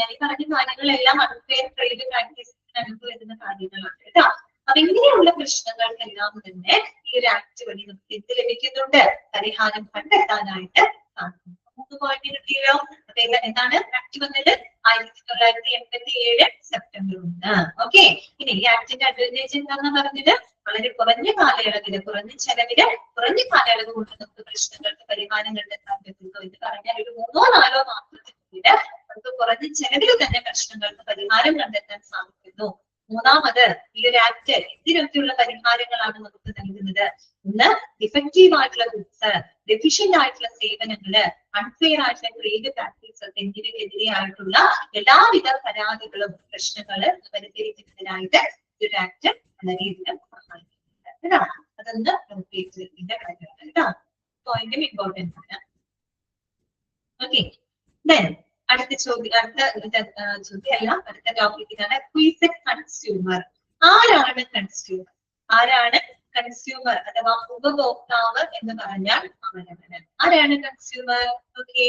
കാര്യങ്ങളെല്ലാം അൺഫെയർ ട്രേഡ് പ്രാക്ടീസിനകത്ത് വരുന്ന കാര്യങ്ങളാണ് കേട്ടോ. അപ്പൊ ഇങ്ങനെയുള്ള പ്രശ്നങ്ങൾക്കെല്ലാം തന്നെ ഈ ഒരു ആക്ട് വഴി നമുക്ക് എന്ത് ലഭിക്കുന്നുണ്ട്? പരിഹാരം കണ്ടെത്താനായിട്ട് സാധിക്കും. 3 പോയിന്റ് കിട്ടിയല്ലോ. അപ്പൊ എന്താണ് ആക്ട് വന്നത്? 1987 സെപ്റ്റംബർ 1. ഓക്കെ, ഇനി ഈ ആക്ടിന്റെ അഡ്വാൻറ്റേജ് എന്താണെന്ന് പറഞ്ഞത്? വളരെ കുറഞ്ഞ കാലയളവില്, കുറഞ്ഞ ചെലവില്, കുറഞ്ഞ കാലയളവ് കൊണ്ട് നമുക്ക് പ്രശ്നങ്ങൾക്ക് പരിഹാരം കണ്ടെത്താൻ പറ്റുന്നു. ഇത് പറഞ്ഞാൽ ഒരു 3-4 മാസത്തിനുള്ളിൽ നമുക്ക് കുറഞ്ഞ ചെലവിൽ തന്നെ പ്രശ്നങ്ങൾക്ക് പരിഹാരം കണ്ടെത്താൻ സാധിക്കുന്നു മൂന്നാമത് ഈ ഒരു ആക്ട് എന്തിനൊക്കെയുള്ള പരിഹാരങ്ങളാണ് നമുക്ക് നൽകുന്നത്? ഒന്ന്, ഡിഫക്റ്റീവ് ആയിട്ടുള്ള ഗുഡ്സ്, ഡെഫിഷ്യന്റ് ആയിട്ടുള്ള സേവനങ്ങള്, അൺഫെയർ ആയിട്ടുള്ള ട്രേഡ് പ്രാക്ടീസസ് എന്നിവയ്ക്കെതിരെയായിട്ടുള്ള എല്ലാവിധ പരാതികളും പ്രശ്നങ്ങള് പരിഹരിക്കുന്നതിനായിട്ട് ഈ ഒരു ആക്ട് വളരെയധികം സഹായിക്കുന്നുണ്ട് കേട്ടോ. അതൊന്ന് നോട്ട് ചെയ്ത് വെക്കേണ്ട കാര്യമാണ് കേട്ടോ. പോയിന്റും ഇമ്പോർട്ടന്റ് ആണ്. ഓക്കെ, അടുത്ത ചോദ്യം, അടുത്ത ചോദ്യമല്ല, അടുത്ത ടോപ്പിക് ഇതാണ്. കൺസ്യൂമർ. ആരാണ് കൺസ്യൂമർ? ആരാണ് കൺസ്യൂമർ അഥവാ ഉപഭോക്താവ് എന്ന് പറഞ്ഞാൽ അവനവന്. ആരാണ് consumer? Okay,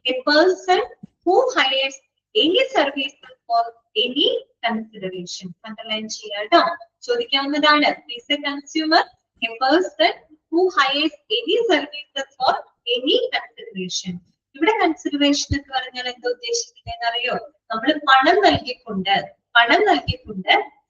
a person who hires any service for any consideration. Underline ചെയ്യാട്ടോ, ചോദിക്കാവുന്നതാണ്. Consumer, a person who hires any services for any consideration. ഇവിടെ കൺസിഡറേഷൻ എന്ന് പറഞ്ഞാൽ എന്താ ഉദ്ദേശിക്കുന്നത് അറിയോ? നമ്മൾ പണം നൽകിക്കൊണ്ട്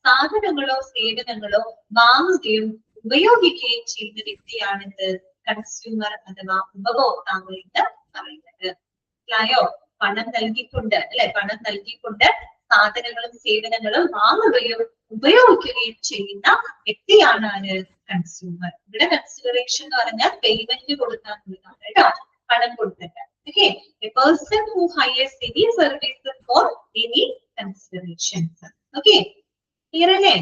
സാധനങ്ങളോ സേവനങ്ങളോ വാങ്ങുകയും ഉപയോഗിക്കുകയും ചെയ്യുന്ന വ്യക്തിയാണിത് കൺസ്യൂമർ അഥവാ ഉപഭോക്താവ് എന്ന് പറയുന്നത്. മനസ്സിലായോ? പണം നൽകിക്കൊണ്ട്, അല്ലെ, പണം നൽകിക്കൊണ്ട് സാധനങ്ങളും സേവനങ്ങളും വാങ്ങുകയും ഉപയോഗിക്കുകയും ചെയ്യുന്ന വ്യക്തിയാണ് ആര്? കൺസ്യൂമർ. ഇവിടെ കൺസിഡറേഷൻ എന്ന് പറഞ്ഞാൽ പേയ്മെന്റ് കൊടുക്കാനുള്ളതാണ് കേട്ടോ, പണം കൊടുത്തിട്ട്. Okay, a person who hires any services for any considerations. Okay, clear അല്ലേ?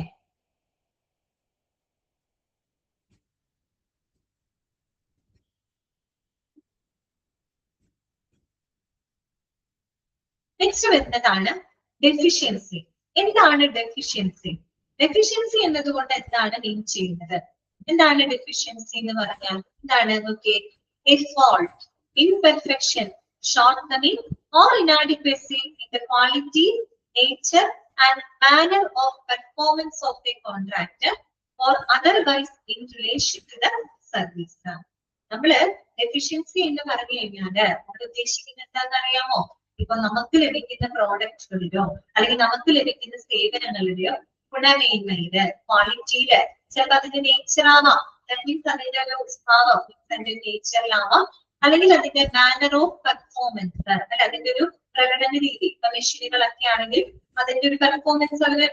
നെക്സ്റ്റ് വരുന്നതാണ് ഡെഫിഷ്യൻസി. എന്താണ് ഡെഫിഷ്യൻസി? ഡെഫിഷ്യൻസി എന്നതുകൊണ്ട് എന്താണ് മീൻ ചെയ്യുന്നത്? എന്താണ് ഡെഫിഷ്യൻസി എന്ന് പറഞ്ഞാൽ എന്താണ്? Okay, A fault, imperfection, shortcoming or inadequacy in the quality, nature and manner of performance of the contractor or otherwise in relation to the service. നമ്മള് ഡെഫിഷ്യൻസി എന്ന് പറഞ്ഞു കഴിഞ്ഞാല് നമ്മൾ ഉദ്ദേശിക്കുന്നത് എന്താണെന്ന് അറിയാമോ? ഇപ്പൊ നമുക്ക് ലഭിക്കുന്ന പ്രോഡക്റ്റുകളിലോ അല്ലെങ്കിൽ നമുക്ക് ലഭിക്കുന്ന സേവനങ്ങളിലോ ഗുണമേന്മയില്, ക്വാളിറ്റിയില്, ചിലപ്പോൾ അതിന്റെ നേച്ചർ ആവാം, അതിന്റെ ഒരു സ്വഭാവം അതിന്റെ നേച്ചറിലാവാം, അല്ലെങ്കിൽ അതിന്റെ മാനർ ഓഫ് പെർഫോമൻസ്, അല്ലെ അതിന്റെ ഒരു പ്രകടന രീതി. ഇപ്പൊ മെഷീനുകളൊക്കെ ആണെങ്കിൽ അതിന്റെ ഒരു പെർഫോമൻസ്, അതിന്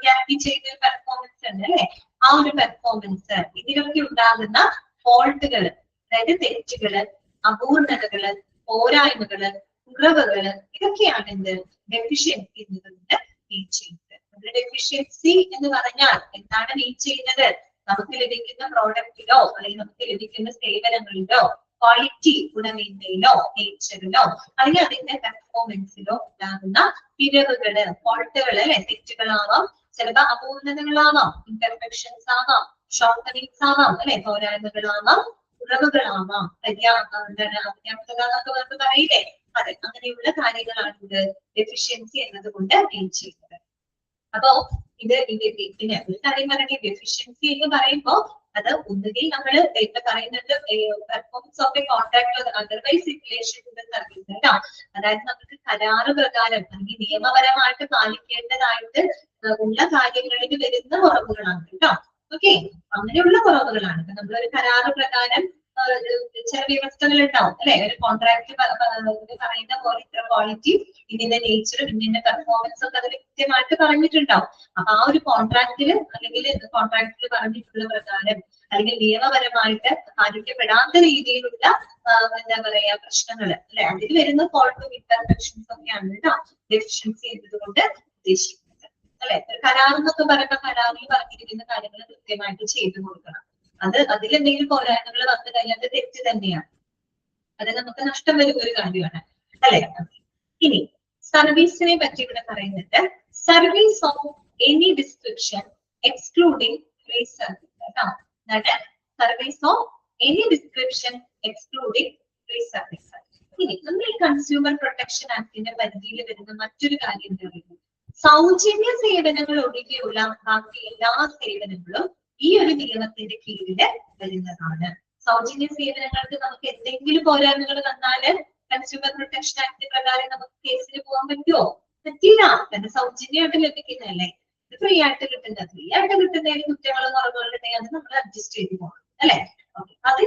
ഗ്യാരണ്ടി ചെയ്യുന്ന ഒരു പെർഫോമൻസ് ഉണ്ട് അല്ലെ, ആ ഒരു പെർഫോമൻസ്, ഇതിലൊക്കെ ഉണ്ടാകുന്ന ഫോൾട്ടുകള്, അതായത് തെറ്റുകള്, അപൂർണതകള്, പോരായ്മകള്, കുറവുകള്, ഇതൊക്കെയാണ് എന്ത് ഡെഫിഷ്യൻസി എന്നതുകൊണ്ട് മീൻ ചെയ്യുന്നത്. ഡെഫിഷ്യൻസി എന്ന് പറഞ്ഞാൽ എന്താണ് മീൻ ചെയ്യുന്നത്? നമുക്ക് ലഭിക്കുന്ന പ്രോഡക്റ്റിലോ അല്ലെങ്കിൽ നമുക്ക് ലഭിക്കുന്ന സേവനങ്ങളിലോ ക്വാളിറ്റി, ഗുണമേന്മയിലോ നേച്ചറിലോ അല്ലെങ്കിൽ അതിന്റെ പെർഫോമൻസിലോ ഉണ്ടാകുന്ന പിഴവുകള്, ഫോൾട്ടുകള്, അല്ലെ, തെറ്റുകളാവാം, ചിലപ്പോ അപൂർണതകളാവാം, ഇംപെർഫെക്ഷൻസ് ആവാം, ഷോർട്ട്കമിങ്സ് ആവാം, അല്ലെ, പോരായ്മകളാവാം, കുറവുകളാവാം, അപര്യാപ്തത എന്നൊക്കെ നമുക്ക് പറയില്ലേ, അതെ, അങ്ങനെയുള്ള കാര്യങ്ങളാണ് ഇത് ഡെഫിഷ്യൻസി എന്നതുകൊണ്ട് മീൻ ചെയ്യുന്നത്. അപ്പോ ഇത് പിന്നെ ഒരു കാര്യം പറയണേ, ഡെഫിഷ്യൻസി എന്ന് പറയുമ്പോ അത് ഒന്നുകിൽ നമ്മൾ ഇപ്പൊ പറയുന്നത് performance of a contract otherwise in relation to the service കേട്ടോ. അതായത് നമുക്ക് കരാറ് പ്രകാരം അല്ലെങ്കിൽ നിയമപരമായിട്ട് പാലിക്കേണ്ടതായിട്ട് ഉള്ള കാര്യങ്ങളിൽ വരുന്ന കുറവുകളാണ് കേട്ടോ. ഓക്കെ, അങ്ങനെയുള്ള കുറവുകളാണ്. ഇപ്പൊ നമ്മളൊരു കരാറ് പ്രകാരം ചില വ്യവസ്ഥകൾ ഉണ്ടാവും അല്ലെ, ഒരു കോൺട്രാക്ട് പറയുന്ന പോലെ ഇത്ര ക്വാളിറ്റി, ഇതിന്റെ നേച്ചറും ഇതിന്റെ പെർഫോമൻസും ഒക്കെ അതിൽ കൃത്യമായിട്ട് പറഞ്ഞിട്ടുണ്ടാവും. അപ്പൊ ആ ഒരു കോൺട്രാക്റ്റില് അല്ലെങ്കിൽ കോൺട്രാക്റ്റിൽ പറഞ്ഞിട്ടുള്ള പ്രകാരം അല്ലെങ്കിൽ നിയമപരമായിട്ട് പാലിക്കപ്പെടാത്ത രീതിയിലുള്ള എന്താ പറയാ പ്രശ്നങ്ങൾ അല്ലെ, അതിൽ വരുന്ന ഫോൾട്ടും ഇംപെർഫെക്ഷൻസ് ഒക്കെയാണ് കേട്ടോ ഡെഫിഷ്യൻസി എന്നതുകൊണ്ട് ഉദ്ദേശിക്കുന്നത് അല്ലെ. കരാർ എന്നൊക്കെ പറയുമ്പോൾ കരാറിൽ പറഞ്ഞിരിക്കുന്ന കാര്യങ്ങൾ കൃത്യമായിട്ട് ചെയ്തു കൊടുക്കണം. അതിലെന്തെങ്കിലും പോരായ്മകൾ വന്നു കഴിഞ്ഞാൽ അത് തെറ്റ് തന്നെയാണ്, അത് നമുക്ക് നഷ്ടം വരുന്ന ഒരു കാര്യമാണ് അല്ലെ. ഇനി സർവീസിനെ പറ്റി ഇവിടെ പറയുന്നുണ്ട്. Service of any description excluding free service കേട്ടോ. Service of any description excluding free service. ഇനി നമ്മൾ ഈ കൺസ്യൂമർ പ്രൊട്ടക്ഷൻ ആക്ടിന്റെ പരിധിയിൽ വരുന്ന മറ്റൊരു കാര്യം എന്താ പറയുന്നത്? സൗജന്യ സേവനങ്ങൾ ഒഴികെയുള്ള ബാക്കി എല്ലാ സേവനങ്ങളും ഈ ഒരു നിയമത്തിന്റെ കീഴില് വരുന്നതാണ്. സൗജന്യ സേവനങ്ങൾക്ക് നമുക്ക് എന്തെങ്കിലും പോരായ്മകൾ വന്നാല് കൺസ്യൂമർ പ്രൊട്ടക്ഷൻ ആക്ട് പ്രകാരം നമുക്ക് കേസിന് പോകാൻ പറ്റുമോ? പറ്റില്ല. കാരണം സൗജന്യമായിട്ട് ലഭിക്കുന്നതല്ലേ, ഫ്രീ ആയിട്ട് കിട്ടുന്നത്. ഫ്രീ ആയിട്ട് കിട്ടുന്നതിന് കുറ്റങ്ങളും കുറവുകളും ഉണ്ടെങ്കിൽ അത് നമ്മൾ അഡ്ജസ്റ്റ് ചെയ്ത് പോകണം അല്ലെ. അത്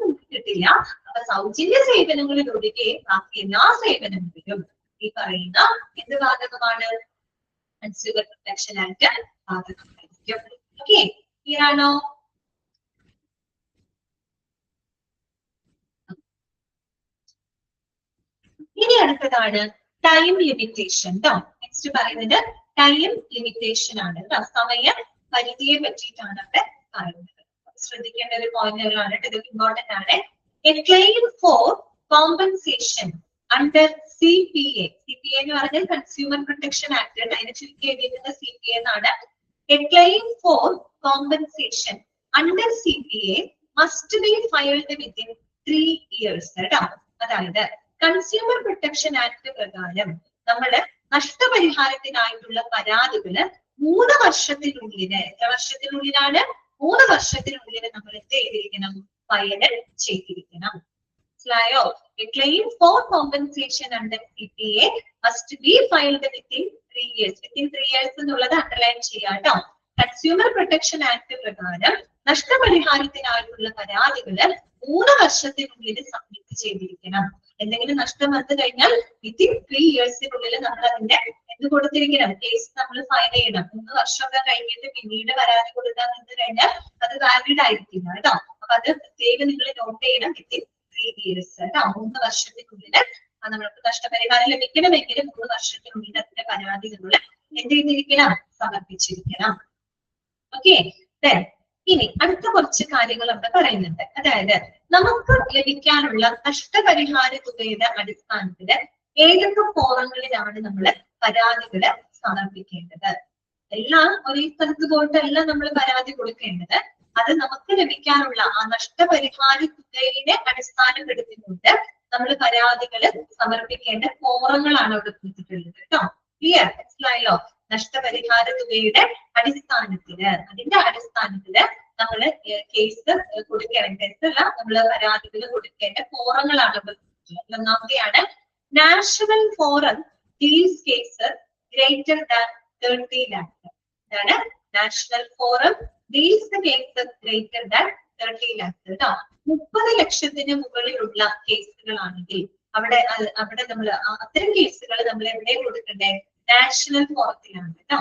നമുക്ക് കിട്ടില്ല. അപ്പൊ സൗജന്യ സേവനങ്ങളിലൊഴികെ ബാക്കി എല്ലാ സേവനങ്ങളിലും ഈ പറയുന്ന എന്ത് ബാധകമാണ്? കൺസ്യൂമർ പ്രൊട്ടക്ഷൻ ആക്ട് ബാധകമായിരിക്കും. ഓക്കെ, ക്ലിയർ ആണോ? ഇനി അടുത്തതാണ് ടൈം ലിമിറ്റേഷൻ ട്ടോ. നെക്സ്റ്റ് പറയുന്നത് ടൈം ലിമിറ്റേഷൻ ആണ് ട്ടോ. സമയ പരിധിയെ പറ്റിയിട്ടാണ് അവിടെ പറയുന്നത്. ശ്രദ്ധിക്കേണ്ട ഒരു പോയിന്റുകളാണ്. ഇത് ഇമ്പോർട്ടന്റ് ആണ്. A claim four compensation under CPA. CPA എന്ന് പറഞ്ഞാൽ കൺസ്യൂമർ പ്രൊട്ടക്ഷൻ ആക്ട്. അതിന് ചുരുക്കി എഴുതിയിരിക്കുന്ന CPA എന്നാണ്. A claim four compensation under CPA must be filed within 3 years കേട്ടോ. അതായത് കൺസ്യൂമർ പ്രൊട്ടക്ഷൻ ആക്ട് പ്രകാരം നമ്മള് നഷ്ടപരിഹാരത്തിനായിട്ടുള്ള പരാതികള് 3 വർഷത്തിനുള്ളില്, എത്ര വർഷത്തിനുള്ളിലാണ്? 3 വർഷത്തിനുള്ളിൽ നമ്മൾ എന്ത് ചെയ്തിരിക്കണം? ഫയൽ ചെയ്തിരിക്കണം. മനസ്സിലായോ? A claim for compensation under CPA must be filed within 3 years. Within 3 years എന്നുള്ളത് അണ്ടർലൈൻ ചെയ്യാം ട്ടോ. കൺസ്യൂമർ പ്രൊട്ടക്ഷൻ ആക്ട് പ്രകാരം നഷ്ടപരിഹാരത്തിനായിട്ടുള്ള പരാതികള് 3 വർഷത്തിനുള്ളിൽ സബ്മിറ്റ് ചെയ്തിരിക്കണം. എന്തെങ്കിലും നഷ്ടം വന്നു കഴിഞ്ഞാൽ വിത്തിൻ 3 yearsനുള്ളിൽ നമ്മൾ അതിന്റെ എന്ത് കൊടുത്തിരിക്കണം? കേസ് നമ്മൾ ഫയൽ ചെയ്യണം. 3 വർഷമൊക്കെ കഴിഞ്ഞിട്ട് പിന്നീട് പരാതി കൊടുക്കാൻ നിന്ന് കഴിഞ്ഞാൽ അത് വാലിഡ് ആയിരിക്കില്ല കേട്ടോ. അപ്പൊ അത് പ്രത്യേകം നിങ്ങൾ നോട്ട് ചെയ്യണം. വിത്തിൻ 3 years കേട്ടോ. 3 വർഷത്തിനുള്ളിൽ നമ്മൾക്ക് നഷ്ടപരിഹാരം ലഭിക്കണമെങ്കിൽ 3 വർഷത്തിനുള്ളിൽ അതിന്റെ പരാതി നമ്മൾ എന്ത് ചെയ്തിരിക്കണം? സമർപ്പിച്ചിരിക്കണം. ഓക്കെ, ഇനി അടുത്ത കുറച്ച് കാര്യങ്ങൾ അവിടെ പറയുന്നുണ്ട്. അതായത് നമുക്ക് ലഭിക്കാനുള്ള നഷ്ടപരിഹാര തുകയുടെ അടിസ്ഥാനത്തില് ഏതൊക്കെ ഫോറങ്ങളിലാണ് നമ്മൾ പരാതികള് സമർപ്പിക്കേണ്ടത്? എല്ലാം ഒരേ സ്ഥലത്ത് പോയിട്ടല്ല നമ്മൾ പരാതി കൊടുക്കേണ്ടത്. അത് നമുക്ക് ലഭിക്കാനുള്ള ആ നഷ്ടപരിഹാര തുകയെ അടിസ്ഥാനപ്പെടുത്തിക്കൊണ്ട് നമ്മൾ പരാതികള് സമർപ്പിക്കേണ്ട ഫോറങ്ങളാണ് അവിടെ കൊടുത്തിട്ടുള്ളത് കേട്ടോ. ക്ലിയർ? മനസ്സിലായല്ലോ? നഷ്ടപരിഹാര തുകയുടെ അടിസ്ഥാനത്തില്, അതിന്റെ അടിസ്ഥാനത്തില് നമ്മള് കേസ് കൊടുക്കേണ്ട, കേസല്ല നമ്മള് പരാതികൾ കൊടുക്കേണ്ട ഫോറങ്ങളാണ്. ഒന്നാമത്തെയാണ് national forum deals case greater than 30 lakhs. ഇതാണ് national forum deals case greater than 30 lakhs കേട്ടോ. 30 ലക്ഷത്തിന് മുകളിലുള്ള കേസുകളാണെങ്കിൽ അവിടെ നമ്മൾ അത്തരം കേസുകൾ നമ്മൾ എവിടെ കൊടുക്കണ്ടേ? നാഷണൽ ഫോറത്തിലാണ് കേട്ടോ.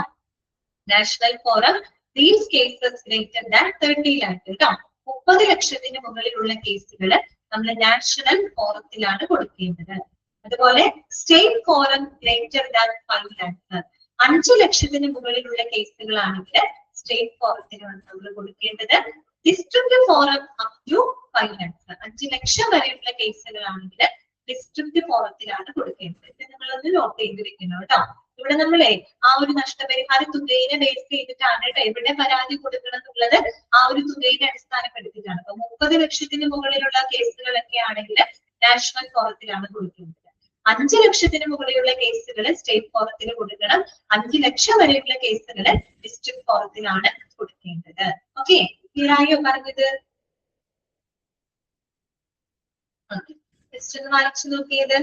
National forum deals cases greater than 30 lakhs കേട്ടോ. 30 ലക്ഷത്തിന് മുകളിലുള്ള കേസുകൾ നമ്മൾ നാഷണൽ ഫോറത്തിലാണ് കൊടുക്കേണ്ടത്. അതുപോലെ state forum greater than 5 lakhs, 5 ലക്ഷത്തിന് മുകളിലുള്ള കേസുകളാണെങ്കിൽ സ്റ്റേറ്റ് ഫോറത്തിനാണ് നമ്മൾ കൊടുക്കേണ്ടത്. District forum up to 5 lakhs, 5 ലക്ഷം വരെയുള്ള കേസുകളാണെങ്കിൽ ഡിസ്ട്രിക്ട് ഫോറത്തിലാണ് കൊടുക്കേണ്ടത്. ഇത് നിങ്ങളൊന്ന് നോട്ട് ചെയ്തിരിക്കണം കേട്ടോ. ഇവിടെ നമ്മളെ ആ ഒരു നഷ്ടപരിഹാര തുകയെ ബേസ് ചെയ്തിട്ടാണ് കേട്ടോ ഇവിടെ പരാതി കൊടുക്കണം എന്നുള്ളത്. ആ ഒരു തുകയെ അടിസ്ഥാനപ്പെടുത്തിയിട്ടാണ്. അപ്പൊ 30 ലക്ഷത്തിന് മുകളിലുള്ള കേസുകളൊക്കെ ആണെങ്കിൽ നാഷണൽ ഫോറത്തിലാണ് കൊടുക്കേണ്ടത്. 5 ലക്ഷത്തിന് മുകളിലുള്ള കേസുകൾ സ്റ്റേറ്റ് ഫോറത്തിൽ കൊടുക്കണം. 5 ലക്ഷം വരെയുള്ള കേസുകൾ ഡിസ്ട്രിക്ട് ഫോറത്തിലാണ് കൊടുക്കേണ്ടത്. ഓക്കെ, ക്ലിയർ ആയോ പറഞ്ഞത്? ജസ്റ്റ് ഒന്ന് വായിച്ചു നോക്കിയത്.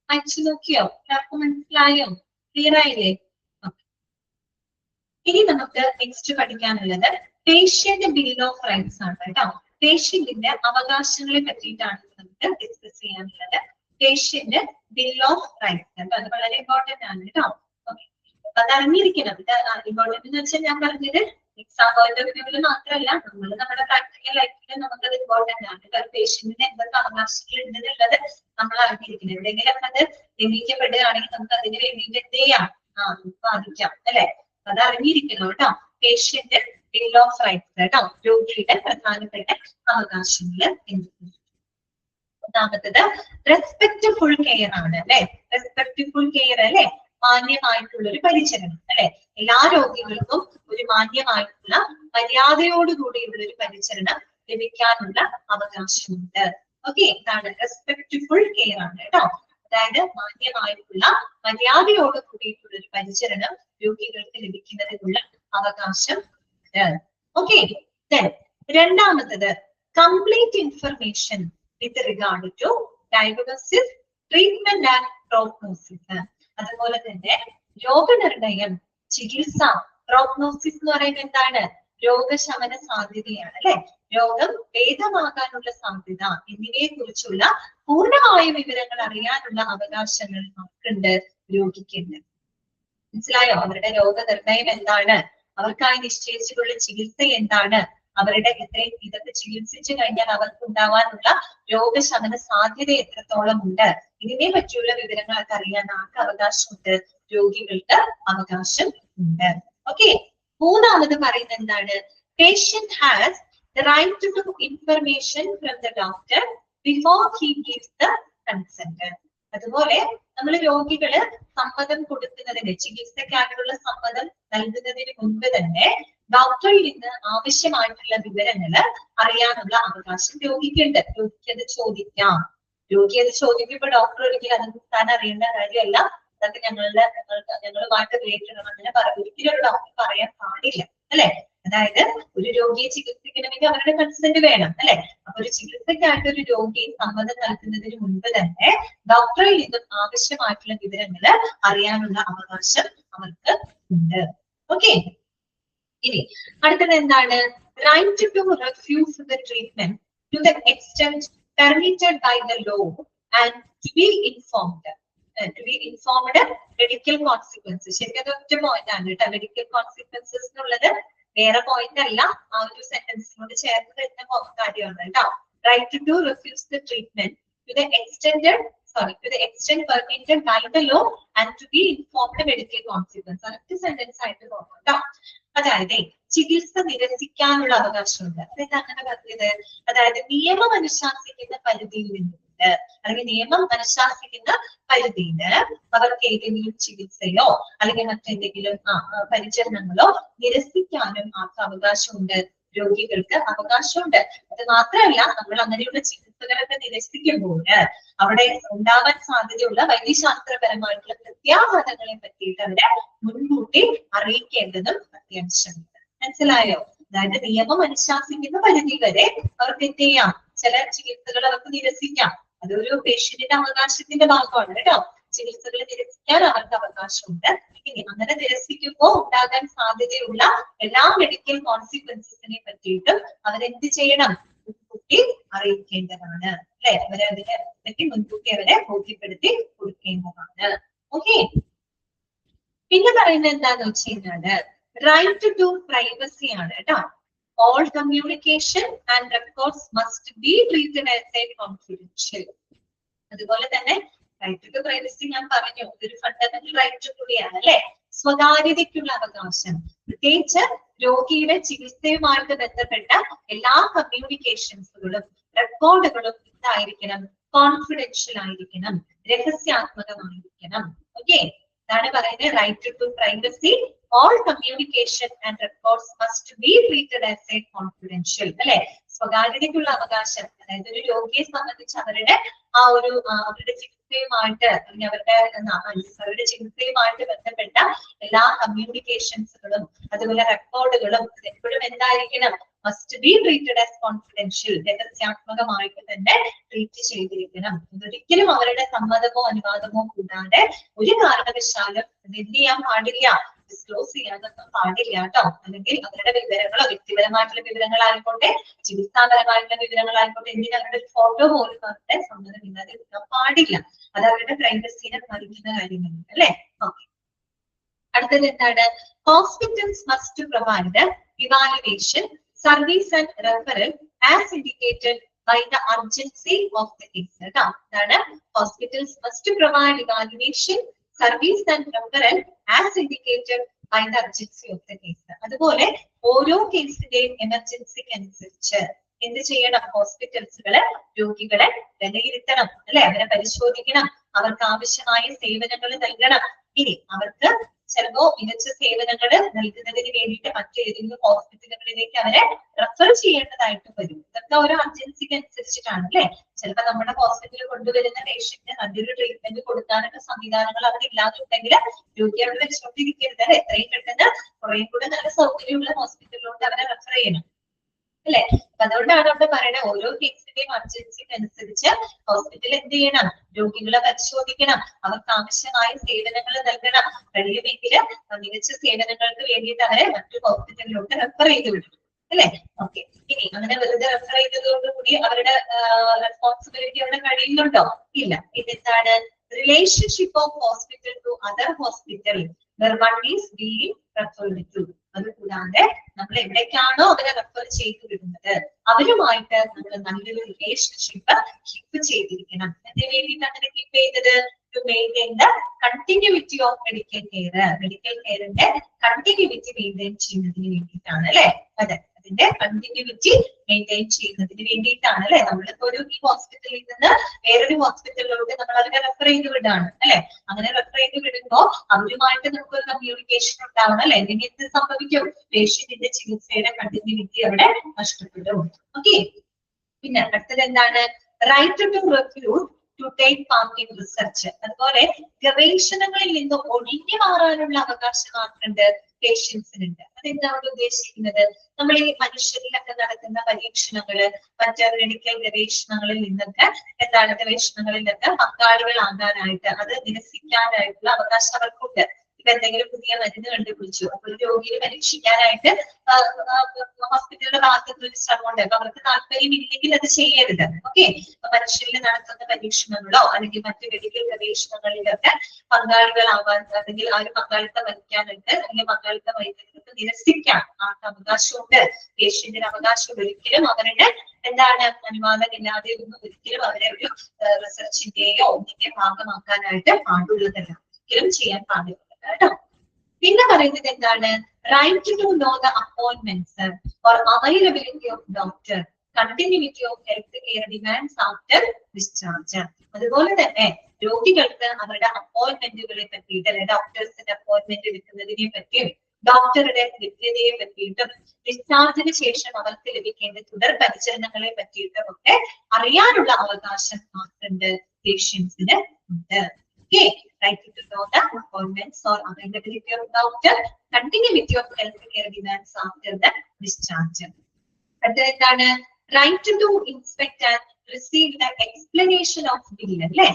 അയച്ചു നോക്കിയോ? എല്ലാവർക്കും മനസ്സിലായോ? ക്ലിയർ ആയില്ലേ? ഇനി നമുക്ക് നെക്സ്റ്റ് പഠിക്കാനുള്ളത് പേഷ്യന്റ് ബിൽ ഓഫ് റൈറ്റ്സ് ആണ് കേട്ടോ. പേഷ്യന്റിന്റെ അവകാശങ്ങളെ പറ്റിയിട്ടാണ് നമുക്ക് ഡിസ്കസ് ചെയ്യാനുള്ളത്. പേഷ്യന്റ് ബിൽ ഓഫ് റൈറ്റ്സ് കേട്ടോ. അത് വളരെ ഇമ്പോർട്ടന്റ് ആണ് കേട്ടോ. ഓക്കെ, അത് അറിഞ്ഞിരിക്കണം. ഇത് ഇമ്പോർട്ടന്റ് എന്ന് വെച്ചാൽ ഞാൻ പറഞ്ഞത് എക്സാം പോയിന്റ് ഓഫ് വ്യൂവിൽ മാത്രമല്ല, നമ്മൾ നമ്മുടെ പ്രാക്ടിക്കൽ ലൈഫിൽ നമുക്കത് ഇമ്പോർട്ടന്റ് ആണ്. പേഷ്യന്റിന് എന്തൊക്കെ അവകാശങ്ങൾ ഉണ്ടെന്നുള്ളത് നമ്മൾ അറിഞ്ഞിരിക്കണം. എവിടെയെങ്കിലും അത് ലംഘിക്കപ്പെടുകയാണെങ്കിൽ നമുക്ക് അതിന് വേണ്ടിയിട്ട് എന്ത് ചെയ്യാം? ബാധിക്കാം അല്ലെ? അത് അറിഞ്ഞിരിക്കണം കേട്ടോ. പേഷ്യന്റ് ബിൽ ഓഫ് റൈറ്റ്സ് കേട്ടോ, രോഗിയുടെ പ്രധാനപ്പെട്ട അവകാശങ്ങൾ എന്തൊക്കെയാണ്. ഒന്നാമത്തത് റെസ്പെക്ട്ഫുൾ കെയർ ആണ് അല്ലെ. റെസ്പെക്ട്ഫുൾ കെയർ അല്ലെ, മാന്യമായിട്ടുള്ള ഒരു പരിചരണം അല്ലെ. എല്ലാ രോഗികൾക്കും ഒരു മാന്യമായിട്ടുള്ള മര്യാദയോടുകൂടിയുള്ള ഒരു പരിചരണം ലഭിക്കാനുള്ള അവകാശമുണ്ട്. ഓക്കെ, ഇതാണ് റെസ്പെക്ട്ഫുൾ കെയർ ആണ് കേട്ടോ. അതായത് മാന്യമായിട്ടുള്ള മര്യാദയോട് കൂടിയിട്ടുള്ള ഒരു പരിചരണം രോഗികൾക്ക് ലഭിക്കുന്നതിനുള്ള അവകാശം ഉണ്ട്. ഓക്കെ, രണ്ടാമത്തത് complete information with regard to diagnosis, treatment and prognosis. അതുപോലെ തന്നെ രോഗനിർണയം, ചികിത്സ. പ്രോഗ്നോസിസ് എന്ന് പറയുന്നത് എന്താണ്? രോഗശമന സാധ്യതയാണ് അല്ലെ. രോഗം ഭേദമാകാനുള്ള സാധ്യത എന്നിവയെ കുറിച്ചുള്ള പൂർണ്ണമായ വിവരങ്ങൾ അറിയാനുള്ള അവകാശങ്ങൾ നമുക്കുണ്ട്, രോഗിക്കുണ്ട്. മനസ്സിലായോ? അവരുടെ രോഗനിർണയം എന്താണ്, അവർക്കായി നിശ്ചയിച്ചിട്ടുള്ള ചികിത്സ എന്താണ്, അവരുടെ ഇതൊക്കെ ചികിത്സിച്ചു കഴിഞ്ഞാൽ അവർക്ക് ഉണ്ടാവാനുള്ള രോഗശമന സാധ്യത എത്രത്തോളം ഉണ്ട്, ഇതിനെ പറ്റിയുള്ള വിവരങ്ങളൊക്കെ അറിയാൻ ആർക്ക് അവകാശമുണ്ട്? രോഗികൾക്ക് അവകാശം ഉണ്ട്. ഓക്കെ, മൂന്നാമത് പറയുന്നത് എന്താണ്? Patient has the right to information from the doctor before he gives the consent. അതുപോലെ നമ്മൾ രോഗികള് സമ്മതം കൊടുക്കുന്നതിന്, ചികിത്സക്കാനുള്ള സമ്മതം നൽകുന്നതിന് മുൻപ് തന്നെ ഡോക്ടറിൽ നിന്ന് ആവശ്യമായിട്ടുള്ള വിവരങ്ങൾ അറിയാനുള്ള അവകാശം രോഗിക്കുണ്ട്. രോഗിക്ക് അത് ചോദിക്കാം. രോഗി അത് ചോദിക്കുമ്പോൾ ഡോക്ടർ ഒരിക്കലും അതൊന്നും താൻ അറിയേണ്ട കാര്യമല്ല, അതൊക്കെ ഞങ്ങളുമായിട്ട് റിലേറ്റഡ് അങ്ങനെ ഒരിക്കലും ഒരു ഡോക്ടർ പറയാൻ പാടില്ല അല്ലെ. അതായത് ഒരു രോഗിയെ ചികിത്സിക്കണമെങ്കിൽ അവരുടെ കൺസെന്റ് വേണം അല്ലെ. അപ്പൊ ഒരു ചികിത്സക്കായിട്ട് ഒരു രോഗി സമ്മതം നൽകുന്നതിന് മുൻപ് തന്നെ ഡോക്ടറിൽ നിന്നും ആവശ്യമായിട്ടുള്ള വിവരങ്ങൾ അറിയാനുള്ള അവകാശം അവർക്ക് ഉണ്ട്. ഓക്കെ, ഇനി അടുത്തത് എന്താണ്? Right to refuse the treatment to the extent permitted by the law and to be informed. Medical consequences. ശരിക്കും അത് ഒറ്റ പോയിന്റ് ആണ് കേട്ടോ. മെഡിക്കൽ കോൺസിക്വൻസസ് എന്നുള്ളത് വേറെ പോയിന്റ് അല്ല, ആ ഒരു സെന്റൻസിനോട് ചേർന്ന് വരുന്ന കാര്യമാണ് കേട്ടോ. Right to refuse the treatment to the extent permitted by the law and to be informed medical consequences. ഒറ്റ സെന്റൻസ് ആയിട്ട് പോകാം കേട്ടോ. അതായത് ചികിത്സ നിരസിക്കാനുള്ള അവകാശമുണ്ട്. അതായത് അങ്ങനെ പറഞ്ഞത്, അതായത് നിയമം അനുശാസിക്കുന്ന പരിധിയിൽ നിന്നുണ്ട്, അല്ലെങ്കിൽ നിയമം അനുശാസിക്കുന്ന പരിധിയിൽ അവർക്ക് ഏതെങ്കിലും ചികിത്സയോ അല്ലെങ്കിൽ മറ്റെന്തെങ്കിലും പരിചരണങ്ങളോ നിരസിക്കാനും ആർക്ക് അവകാശമുണ്ട്? രോഗികൾക്ക് അവകാശമുണ്ട്. അത് മാത്രമല്ല, നമ്മൾ അങ്ങനെയുള്ള ചികിത്സകളൊക്കെ നിരസിക്കുമ്പോൾ അവിടെ ഉണ്ടാവാൻ സാധ്യതയുള്ള വൈദ്യശാസ്ത്രപരമായിട്ടുള്ള പ്രത്യാഘാതങ്ങളെ പറ്റിയിട്ട് അവരെ മുൻകൂട്ടി അറിയിക്കേണ്ടതും അത്യാവശ്യമുണ്ട്. മനസ്സിലായോ? അതായത് നിയമം അനുശാസിക്കുന്ന പരിധി വരെ അവർക്ക് എന്ത് ചെയ്യാം? ചില ചികിത്സകൾ അവർക്ക് നിരസിക്കാം. അതൊരു പേഷ്യന്റിന്റെ അവകാശത്തിന്റെ ഭാഗമാണ് കേട്ടോ. ചികിത്സകൾ നിരസിക്കാൻ അവർക്ക് അവകാശമുണ്ട്. ഇനി അങ്ങനെ നിരസിക്കുമ്പോൾ ഉണ്ടാകാൻ സാധ്യതയുള്ള എല്ലാ മെഡിക്കൽ കോൺസിക്വൻസിനെ പറ്റിയിട്ടും അവരെന്ത് ചെയ്യണം? മുൻകൂട്ടി അറിയിക്കേണ്ടതാണ് അല്ലെ. അവരതിനെ പറ്റി മുൻകൂട്ടി അവരെ ബോധ്യപ്പെടുത്തി കൊടുക്കേണ്ടതാണ്. ഓക്കെ, പിന്നെ പറയുന്നത് എന്താന്ന് വെച്ച് കഴിഞ്ഞാല് റൈറ്റ് ടു പ്രൈവസി ആണ് കേട്ടോ. All communication and records must be treated as a confidential. അതുപോലെ തന്നെ റൈറ്റ് ടു പ്രൈവസി ഞാൻ പറഞ്ഞു, ഇതൊരു ഫണ്ടമെന്റൽ റൈറ്റ് കൂടിയാണ് അല്ലെ. സ്വകാര്യതയ്ക്കുള്ള അവകാശം, പ്രത്യേകിച്ച് രോഗിയുടെ ചികിത്സയുമായിട്ട് ബന്ധപ്പെട്ട എല്ലാ കമ്മ്യൂണിക്കേഷൻസുകളും റെക്കോർഡുകളും എന്തായിരിക്കണം? കോൺഫിഡൻഷ്യൽ ആയിരിക്കണം, രഹസ്യാത്മകമായിരിക്കണം. ഓക്കെ, ഇതാണ് പറയുന്നത് right to privacy. All communication and records must be treated as a confidential. അല്ലെ, സ്വകാര്യതയ്ക്കുള്ള അവകാശം. അതായത് ഒരു രോഗിയെ സംബന്ധിച്ച് അവരുടെ അവരുടെ ചികിത്സയുമായിട്ട് അല്ലെങ്കിൽ അവരുടെ ചികിത്സയുമായിട്ട് ബന്ധപ്പെട്ട എല്ലാ കമ്മ്യൂണിക്കേഷൻസുകളും അതുപോലെ റെക്കോർഡുകളും എപ്പോഴും എന്തായിരിക്കണം? Must be treated as confidential, രഹസ്യാത്മകമായിട്ട് തന്നെ ട്രീറ്റ് ചെയ്തിരിക്കണം. ഇതൊരിക്കലും അവരുടെ സമ്മതമോ അനുവാദമോ കൂടാതെ ഒരു കാരണവശാലും ഇത് എന്ത് ചെയ്യാൻ പാടില്ല? ഡിസ്ക്ലോസ് ചെയ്യാനൊന്നും പാടില്ല കേട്ടോ. അല്ലെങ്കിൽ അവരുടെ വിവരങ്ങളോ വ്യക്തിപരമായിട്ടുള്ള വിവരങ്ങളായിക്കോട്ടെ ചികിത്സാപരമായിട്ടുള്ള വിവരങ്ങളായിക്കോട്ടെ എന്തിനും അവരുടെ ഒരു ഫോട്ടോ പോലും അവരുടെ സമ്മതമില്ലാതെ എടുക്കാൻ പാടില്ല. അത് അവരുടെ പ്രൈവസിനെ ബാധിക്കുന്ന കാര്യങ്ങളുണ്ട് അല്ലെ. ഓക്കെ, അടുത്തത് എന്താണ്? Hospitals must provide evaluation, service and referral as indicated by the urgency of the case. അതാണ് hospitals must provide evaluation, service and referral as indicated by the urgency of the case. അതുപോലെ ഓരോ കേസിന്റെയും എമർജൻസിക്ക് അനുസരിച്ച് എന്ത് ചെയ്യണം? ഹോസ്പിറ്റൽസുകള് രോഗികളെ വിലയിരുത്തണം, അല്ലെ? അവരെ പരിശോധിക്കണം, അവർക്ക് ആവശ്യമായ സേവനങ്ങൾ നൽകണം. ഇനി അവർക്ക് ചിലപ്പോ മികച്ച സേവനങ്ങൾ നൽകുന്നതിന് വേണ്ടിയിട്ട് മറ്റേതെങ്കിലും ഹോസ്പിറ്റലുകളിലേക്ക് അവരെ റെഫർ ചെയ്യേണ്ടതായിട്ട് വരും. ഇതൊക്കെ ഓരോ അർജൻസിക്ക് അനുസരിച്ചിട്ടാണ്, അല്ലെ? ചിലപ്പോൾ നമ്മുടെ ഹോസ്പിറ്റലിൽ കൊണ്ടുവരുന്ന പേഷ്യന്റിന് നല്ലൊരു ട്രീറ്റ്മെന്റ് കൊടുക്കാനുള്ള സംവിധാനങ്ങൾ അവിടെ ഇല്ലാതുണ്ടെങ്കിൽ രോഗി അവിടെ വെച്ചുകൊണ്ടിരിക്കരുത്, അല്ലെ? എത്രയും പെട്ടെന്ന് കുറേ കൂടെ നല്ല സൗകര്യമുള്ള ഹോസ്പിറ്റലിലോട്ട് അവരെ റെഫർ ചെയ്യണം, അല്ലെ? അപ്പൊ അതുകൊണ്ടാണ് അവിടെ പറയുന്നത് ഓരോ കേസിന്റെയും അർജൻസിക്ക് അനുസരിച്ച് ഹോസ്പിറ്റൽ എന്ത് ചെയ്യണം? രോഗികളെ പരിശോധിക്കണം, അവർക്ക് ആവശ്യമായ സേവനങ്ങൾ നൽകണം, കഴിയുമെങ്കിൽ മികച്ച സേവനങ്ങൾക്ക് വേണ്ടിയിട്ട് അവരെ മറ്റു ഹോസ്പിറ്റലിലോട്ട് റെഫർ ചെയ്ത് വിടും, അല്ലെ? ഓക്കെ. ഇനി അങ്ങനെ വെറുതെ റെഫർ ചെയ്തതോടുകൂടി അവരുടെ റെസ്പോൺസിബിലിറ്റി അവിടെ കഴിയുന്നുണ്ടോ? ഇല്ല. ഇതെന്താണ്? Relationship of hospital to other hospital where one is being referred to. അത് കൂടാതെ നമ്മൾ എവിടേക്കാണോ അവരെ റെഫർ ചെയ്തു വിടുന്നത് അവരുമായിട്ട് നമ്മൾ നല്ലൊരു റിലേഷൻഷിപ്പ് കീപ്പ് ചെയ്തിരിക്കണം. അതിന് വേണ്ടിയിട്ട് അങ്ങനെ കീപ്പ് ചെയ്തത് to maintain the continuity of medical care. Medical കെയറിന്റെ കണ്ടിന്യൂവിറ്റി മെയിൻറ്റെയിൻ ചെയ്യുന്നതിന് വേണ്ടിയിട്ടാണ്, അല്ലെ? അതെ, അതിന്റെ കണ്ടിന്യൂവിറ്റി മെയിൻറ്റെയിൻ ചെയ്യുന്നതിന് വേണ്ടിയിട്ടാണ്, അല്ലെ? നമ്മളിപ്പോ ഈ ഹോസ്പിറ്റലിൽ നിന്ന് വേറൊരു ഹോസ്പിറ്റലിലോട്ട് നമ്മൾ അവരെ റെഫർ ചെയ്ത് വിടാണ്, അല്ലെ? അങ്ങനെ റെഫർ ചെയ്ത് വിടുമ്പോ അവരുമായിട്ട് നമുക്കൊരു കമ്മ്യൂണിക്കേഷൻ ഉണ്ടാവണം, അല്ലെ? അല്ലെങ്കിൽ എന്ത് സംഭവിക്കും? പേഷ്യന്റിന്റെ ചികിത്സയുടെ കണ്ടിന്യൂവിറ്റി അവിടെ നഷ്ടപ്പെടും. ഓക്കെ. പിന്നെ അടുത്തത് എന്താണ്? Right to refuse to take part in research. അതുപോലെ ഗവേഷണങ്ങളിൽ നിന്ന് ഒഴിഞ്ഞു മാറാനുള്ള അവകാശം ആർക്കുണ്ട്? പേഷ്യൻസിനുണ്ട്. അതെന്താണ് ഉദ്ദേശിക്കുന്നത്? നമ്മൾ ഈ മനുഷ്യരിലൊക്കെ നടക്കുന്ന പരീക്ഷണങ്ങള്, മറ്റ് മെഡിക്കൽ ഗവേഷണങ്ങളിൽ നിന്നൊക്കെ എന്താണ് ഗവേഷണങ്ങളിലൊക്കെ പങ്കാളികളാകാനായിട്ട് അത് നിരസിക്കാനായിട്ടുള്ള അവകാശം അവർക്കുണ്ട്. ഇപ്പൊ എന്തെങ്കിലും പുതിയ മരുന്ന് കണ്ടുപിടിച്ചു, അപ്പൊ ഒരു രോഗിയെ പരീക്ഷിക്കാനായിട്ട് ഹോസ്പിറ്റലിന്റെ ഭാഗത്തുനിന്ന് ഒരു ശ്രമമുണ്ട്, അപ്പൊ അവർക്ക് താല്പര്യം ഇല്ലെങ്കിൽ അത് ചെയ്യരുത്. ഓക്കെ. അപ്പൊ മനുഷ്യരിൽ നടത്തുന്ന പരീക്ഷണങ്ങളോ അല്ലെങ്കിൽ മറ്റു മെഡിക്കൽ ഗവേഷണങ്ങളിലൊക്കെ പങ്കാളികളാവാൻ അല്ലെങ്കിൽ ആ ഒരു പങ്കാളിത്തം വഹിക്കാനുണ്ട്, അല്ലെങ്കിൽ പങ്കാളിത്തം വഹിക്കുന്നവർക്ക് നിരസിക്കാൻ ആർക്ക് അവകാശമുണ്ട്? പേഷ്യന്റിന് അവകാശം. ഒരിക്കലും അവരുടെ എന്താണ് അനുവാദമില്ലാതെ ഒന്നും ഒരിക്കലും അവരെ ഒരു റിസർച്ചിന്റെയോ ഒന്നിന്റെ ഭാഗമാക്കാനായിട്ട് പാടുള്ളതല്ല, ഒരിക്കലും ചെയ്യാൻ പാടില്ല കേട്ടോ. പിന്നെ പറയുന്നത് എന്താണ്? Right to know the appointments or availability of doctor, continuity of health care demands after discharge. അതുപോലെ തന്നെ രോഗികൾക്ക് അവരുടെ അപ്പോയിന്റ്മെന്റുകളെ പറ്റിയിട്ട്, അല്ലെ ഡോക്ടേഴ്സിന്റെ അപ്പോയിന്റ്മെന്റ് എടുക്കുന്നതിനെ പറ്റിയും ഡോക്ടറുടെ ലഭ്യതയെ പറ്റിയിട്ടും ഡിസ്ചാർജിന് ശേഷം അവർക്ക് ലഭിക്കേണ്ട തുടർ പരിചരണങ്ങളെ പറ്റിയിട്ടും ഒക്കെ അറിയാനുള്ള അവകാശം ആർക്കുണ്ട്? പേഷ്യൻസിന് ഉണ്ട്. Okay, right to know the appointments or availability of doctor, continuity of healthcare demands after the discharge. എന്താണ്? Right to inspect and receive the explanation of bill, അല്ലേ?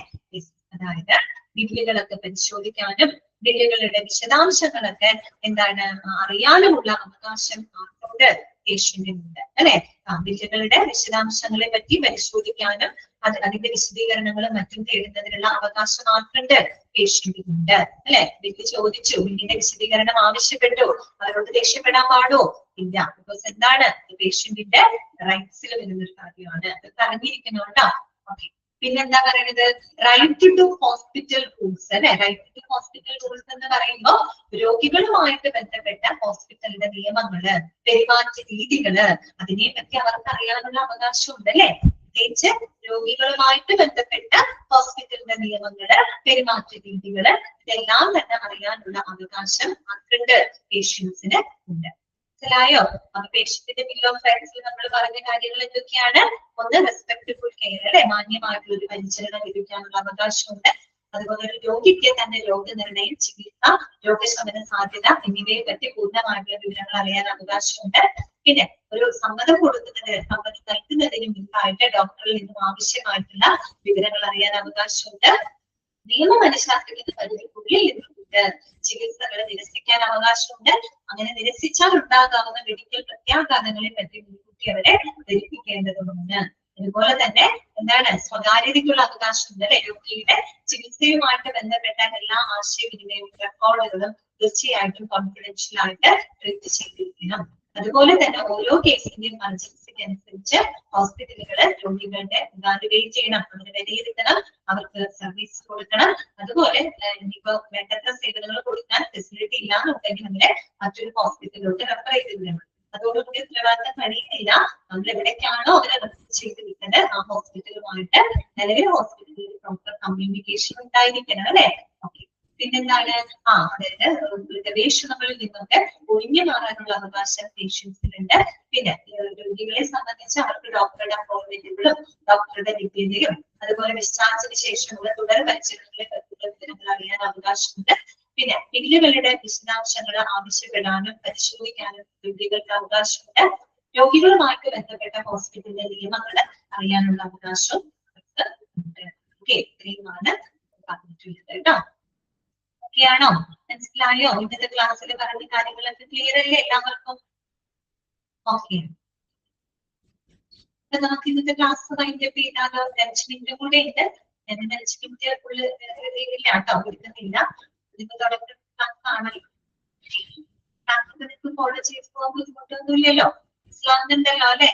അതായത് ബില്ലുകളൊക്കെ പരിശോധിക്കാനും ബില്ലുകളുടെ വിശദാംശങ്ങളൊക്കെ എന്താണ് അറിയാനുമുള്ള അവകാശം ആർക്കുണ്ട്? പേഷ്യന്റിനുണ്ട്, അല്ലെ? ബില്ലുകളുടെ വിശദാംശങ്ങളെ പറ്റി പരിശോധിക്കാനും അതിന്റെ വിശദീകരണങ്ങളും മറ്റും തേടുന്നതിനുള്ള അവകാശം ആർക്കുണ്ട്? പേഷ്യന്റിനുണ്ട്, അല്ലെ? ബില്ല് ചോദിച്ചു, ബില്ലിന്റെ വിശദീകരണം ആവശ്യപ്പെട്ടു, അവരോട് ദേഷ്യപ്പെടാൻ പാടോ? ഇല്ല. ബിക്കോസ് എന്താണ്? പേഷ്യന്റിന്റെ റൈറ്റ്സിൽ വരുന്നൊരു കാര്യമാണ്, അത് അറിഞ്ഞിരിക്കണം കേട്ടോ. ഓക്കെ. പിന്നെന്താ പറയുന്നത്? റൈറ്റ് ടു ഹോസ്പിറ്റൽ റൂൾസ്, അല്ലെ? റൈറ്റ് ടു ഹോസ്പിറ്റൽ റൂൾസ് എന്ന് പറയുമ്പോൾ രോഗികളുമായിട്ട് ബന്ധപ്പെട്ട ഹോസ്പിറ്റലിന്റെ നിയമങ്ങള്, പെരുമാറ്റ രീതികള്, അതിനെ പറ്റി അവർക്ക് അറിയാനുള്ള അവകാശമുണ്ട്, അല്ലെ? പ്രത്യേകിച്ച് രോഗികളുമായിട്ട് ബന്ധപ്പെട്ട ഹോസ്പിറ്റലിന്റെ നിയമങ്ങള്, പെരുമാറ്റ രീതികള്, ഇതെല്ലാം തന്നെ അറിയാനുള്ള അവകാശം ആർക്കുണ്ട്? പേഷ്യൻസിന് ഉണ്ട്. മനസ്സിലായോ? അപ്പൊ പേഷ്യന്റിന്റെ ബിൽ ഓഫ് റൈറ്റ്സിൽ നമ്മൾ പറഞ്ഞ കാര്യങ്ങൾ എന്തൊക്കെയാണ്? ഒന്ന് റെസ്പെക്ട്ഫുൾ കെയർ, അല്ലെ? മാന്യമായിട്ടുള്ള ഒരു പരിചരണം ലഭിക്കാനുള്ള അവകാശമുണ്ട്. അതുപോലെ ഒരു രോഗിക്ക് തന്റെ രോഗനിർണയം, ചികിത്സ, രോഗശമന സാധ്യത എന്നിവയെ പറ്റി പൂർണ്ണമായിട്ടുള്ള വിവരങ്ങൾ അറിയാൻ അവകാശമുണ്ട്. പിന്നെ ഒരു സമ്മതം സമ്മതം നൽകുന്നതിന് മുൻപായിട്ട് ഡോക്ടറിൽ നിന്നും ആവശ്യമായിട്ടുള്ള വിവരങ്ങൾ അറിയാൻ അവകാശമുണ്ട്. നിയമം അനുശാസിക്കുന്ന പരിധിക്കുള്ളിൽ നിന്നുകൊണ്ട് ചികിത്സകൾ നിരസിക്കാൻ അവകാശമുണ്ട്. അങ്ങനെ നിരസിച്ചാൽ ഉണ്ടാകാവുന്ന മെഡിക്കൽ പ്രത്യാഘാതങ്ങളെ പറ്റി മുൻകൂട്ടി അവരെ ധരിപ്പിക്കേണ്ടതുണ്ട്. അതുപോലെ തന്നെ എന്താണ്? സ്വകാര്യതയ്ക്കുള്ള അവകാശമുണ്ട്, അല്ലെ? രോഗിയുടെ ചികിത്സയുമായിട്ട് ബന്ധപ്പെട്ട എല്ലാ ആശയവിനിമയവും റെക്കോർഡുകളും തീർച്ചയായിട്ടും കോൺഫിഡൻഷ്യൽ ആയിട്ട് ട്രീറ്റ് ചെയ്തിരിക്കണം. അതുപോലെ തന്നെ ഓരോ കേസിന്റെയും അർജൻസിക്ക് അനുസരിച്ച് ഹോസ്പിറ്റലുകൾ രോഗികളുടെ ഇവാലുവേറ്റ് ചെയ്യണം, അവരെ വിലയിരുത്തണം, അവർക്ക് സർവീസ് കൊടുക്കണം. അതുപോലെ ഇനിയിപ്പോ വേണ്ടത്ര സേവനങ്ങൾ കൊടുക്കാൻ ഫെസിലിറ്റി ഇല്ലാന്നുണ്ടെങ്കിൽ നമ്മളെ മറ്റൊരു ഹോസ്പിറ്റലിലോട്ട് റെഫർ ചെയ്ത് വിടണം. അതോടുകൂടി ഉത്തരവാദിത്തം കഴിയുന്നില്ല, നമ്മൾ എവിടേക്കാണോ അവരെ റെഫർ ചെയ്ത് വിട്ടത് ആ ഹോസ്പിറ്റലുമായിട്ട് നിലവിലെ ഹോസ്പിറ്റലിൽ പ്രോപ്പർ കമ്മ്യൂണിക്കേഷൻ ഉണ്ടായിരിക്കണം അല്ലെ. ഓക്കെ, പിന്നെന്താണ് അതായത് ഗവേഷണങ്ങളിൽ നിന്നൊക്കെ ഒഴിഞ്ഞു മാറാനുള്ള അവകാശം പേഷ്യൻസിനുണ്ട്. പിന്നെ രോഗികളെ സംബന്ധിച്ച് അവർക്ക് ഡോക്ടറുടെ അപ്പോയിന്റ്മെന്റുകളും ഡോക്ടറുടെ ലഭ്യതയും അതുപോലെ ഡിസ്ചാർജിന് ശേഷമുള്ള തുടർ പരിചരണങ്ങൾ അറിയാൻ അവകാശമുണ്ട്. പിന്നെ ബില്ലുകളുടെ വിശദാംശങ്ങൾ ആവശ്യപ്പെടാനും പരിശോധിക്കാനും രോഗികൾക്ക് അവകാശമുണ്ട്. രോഗികളുമായിട്ട് ബന്ധപ്പെട്ട ഹോസ്പിറ്റലിലെ നിയമങ്ങൾ അറിയാനുള്ള അവകാശവും അവർക്ക് ഉണ്ട്. ഓക്കെ, ഇത്രയുമാണ് പറഞ്ഞിട്ടുള്ളത് കേട്ടോ. ഓക്കെ ആണോ? മനസ്സിലായോ? ഇന്നത്തെ ക്ലാസ്സിൽ പറഞ്ഞ കാര്യങ്ങളൊക്കെ ക്ലിയർ അല്ലേ എല്ലാവർക്കും? ഓക്കെ, നമുക്ക് ഇന്നത്തെ ക്ലാസ് വൈൻഡപ്പ് ചെയ്താലോ? 5 മിനിറ്റ് കൂടെ ഉണ്ട്. 5 മിനിറ്റ് ഫുള്ള് ഇല്ല കേട്ടോ, എടുക്കുന്നില്ല. നിങ്ങൾ തുടക്കം ക്ലാസ് ആണല്ലോ, ക്ലാസ് നിങ്ങൾക്ക് ഫോളോ ചെയ്ത് പോകാൻ ബുദ്ധിമുട്ടൊന്നുമില്ലല്ലോ, മനസ്സിലാവുന്നുണ്ടല്ലോ അല്ലെ?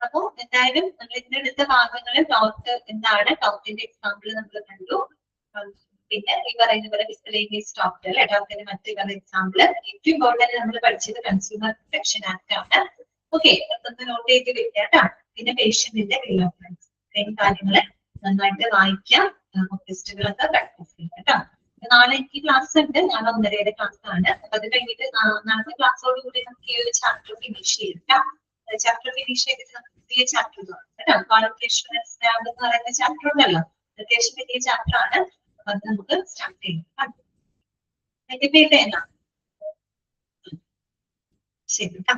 അപ്പൊ എന്തായാലും നമ്മൾ ഇതിനെടുത്ത ഭാഗങ്ങൾ ടോട്ട് എന്താണ്, ടോട്ടിന്റെ എക്സാമ്പിൾ നമ്മൾ കണ്ടു. പിന്നെ ഈ പറയുന്ന പോലെ മിസ്സലേനിയസ് ടോട്ട് അല്ലെ, ടോട്ടിന്റെ മറ്റൊരു എക്സാമ്പിൾ. ഏറ്റവും ഇമ്പോർട്ടന്റ് നമ്മൾ പഠിച്ചത് കൺസ്യൂമർ പ്രൊട്ടക്ഷൻ ആക്ട് ആണ്. ഓക്കെ, അതൊന്ന് നോട്ട് ചെയ്ത് വെക്കാം കേട്ടോ. പിന്നെ പേഷ്യന്റിന്റെ ബിൽ ഓഫ് റൈറ്റ്സ്, ഇത്രയും കാര്യങ്ങള് നന്നായിട്ട് വായിക്കാം, ടെസ്റ്റുകളൊക്കെ പ്രാക്ടീസ് ചെയ്യാം കേട്ടോ. നാളെ എനിക്ക് ക്ലാസ് ഉണ്ട്, നാളെ 1:30 ക്ലാസ് ആണ്. അപ്പൊ അത് കഴിഞ്ഞിട്ട് നാളത്തെ ക്ലാസ്സോട് കൂടി നമുക്ക് ഈ ഒരു ചാപ്റ്റർ ഫിനിഷ് ചെയ്യാം. ചാപ്റ്റർ ഫിനിഷ് ചെയ്തിട്ട് നമുക്ക് പുതിയ ചാപ്റ്റർ കേട്ടോ. ക്വാളിഫിക്കേഷൻ എന്ന് പറയുന്ന ചാപ്റ്റർ ഉണ്ടല്ലോ, അത്യാവശ്യം വലിയ ചാപ്റ്റർ ആണ്. അപ്പൊ അത് നമുക്ക് സ്റ്റാർട്ട് ചെയ്യാം. അതിന്റെ പേര് എന്നാ? ശരി കേട്ടോ.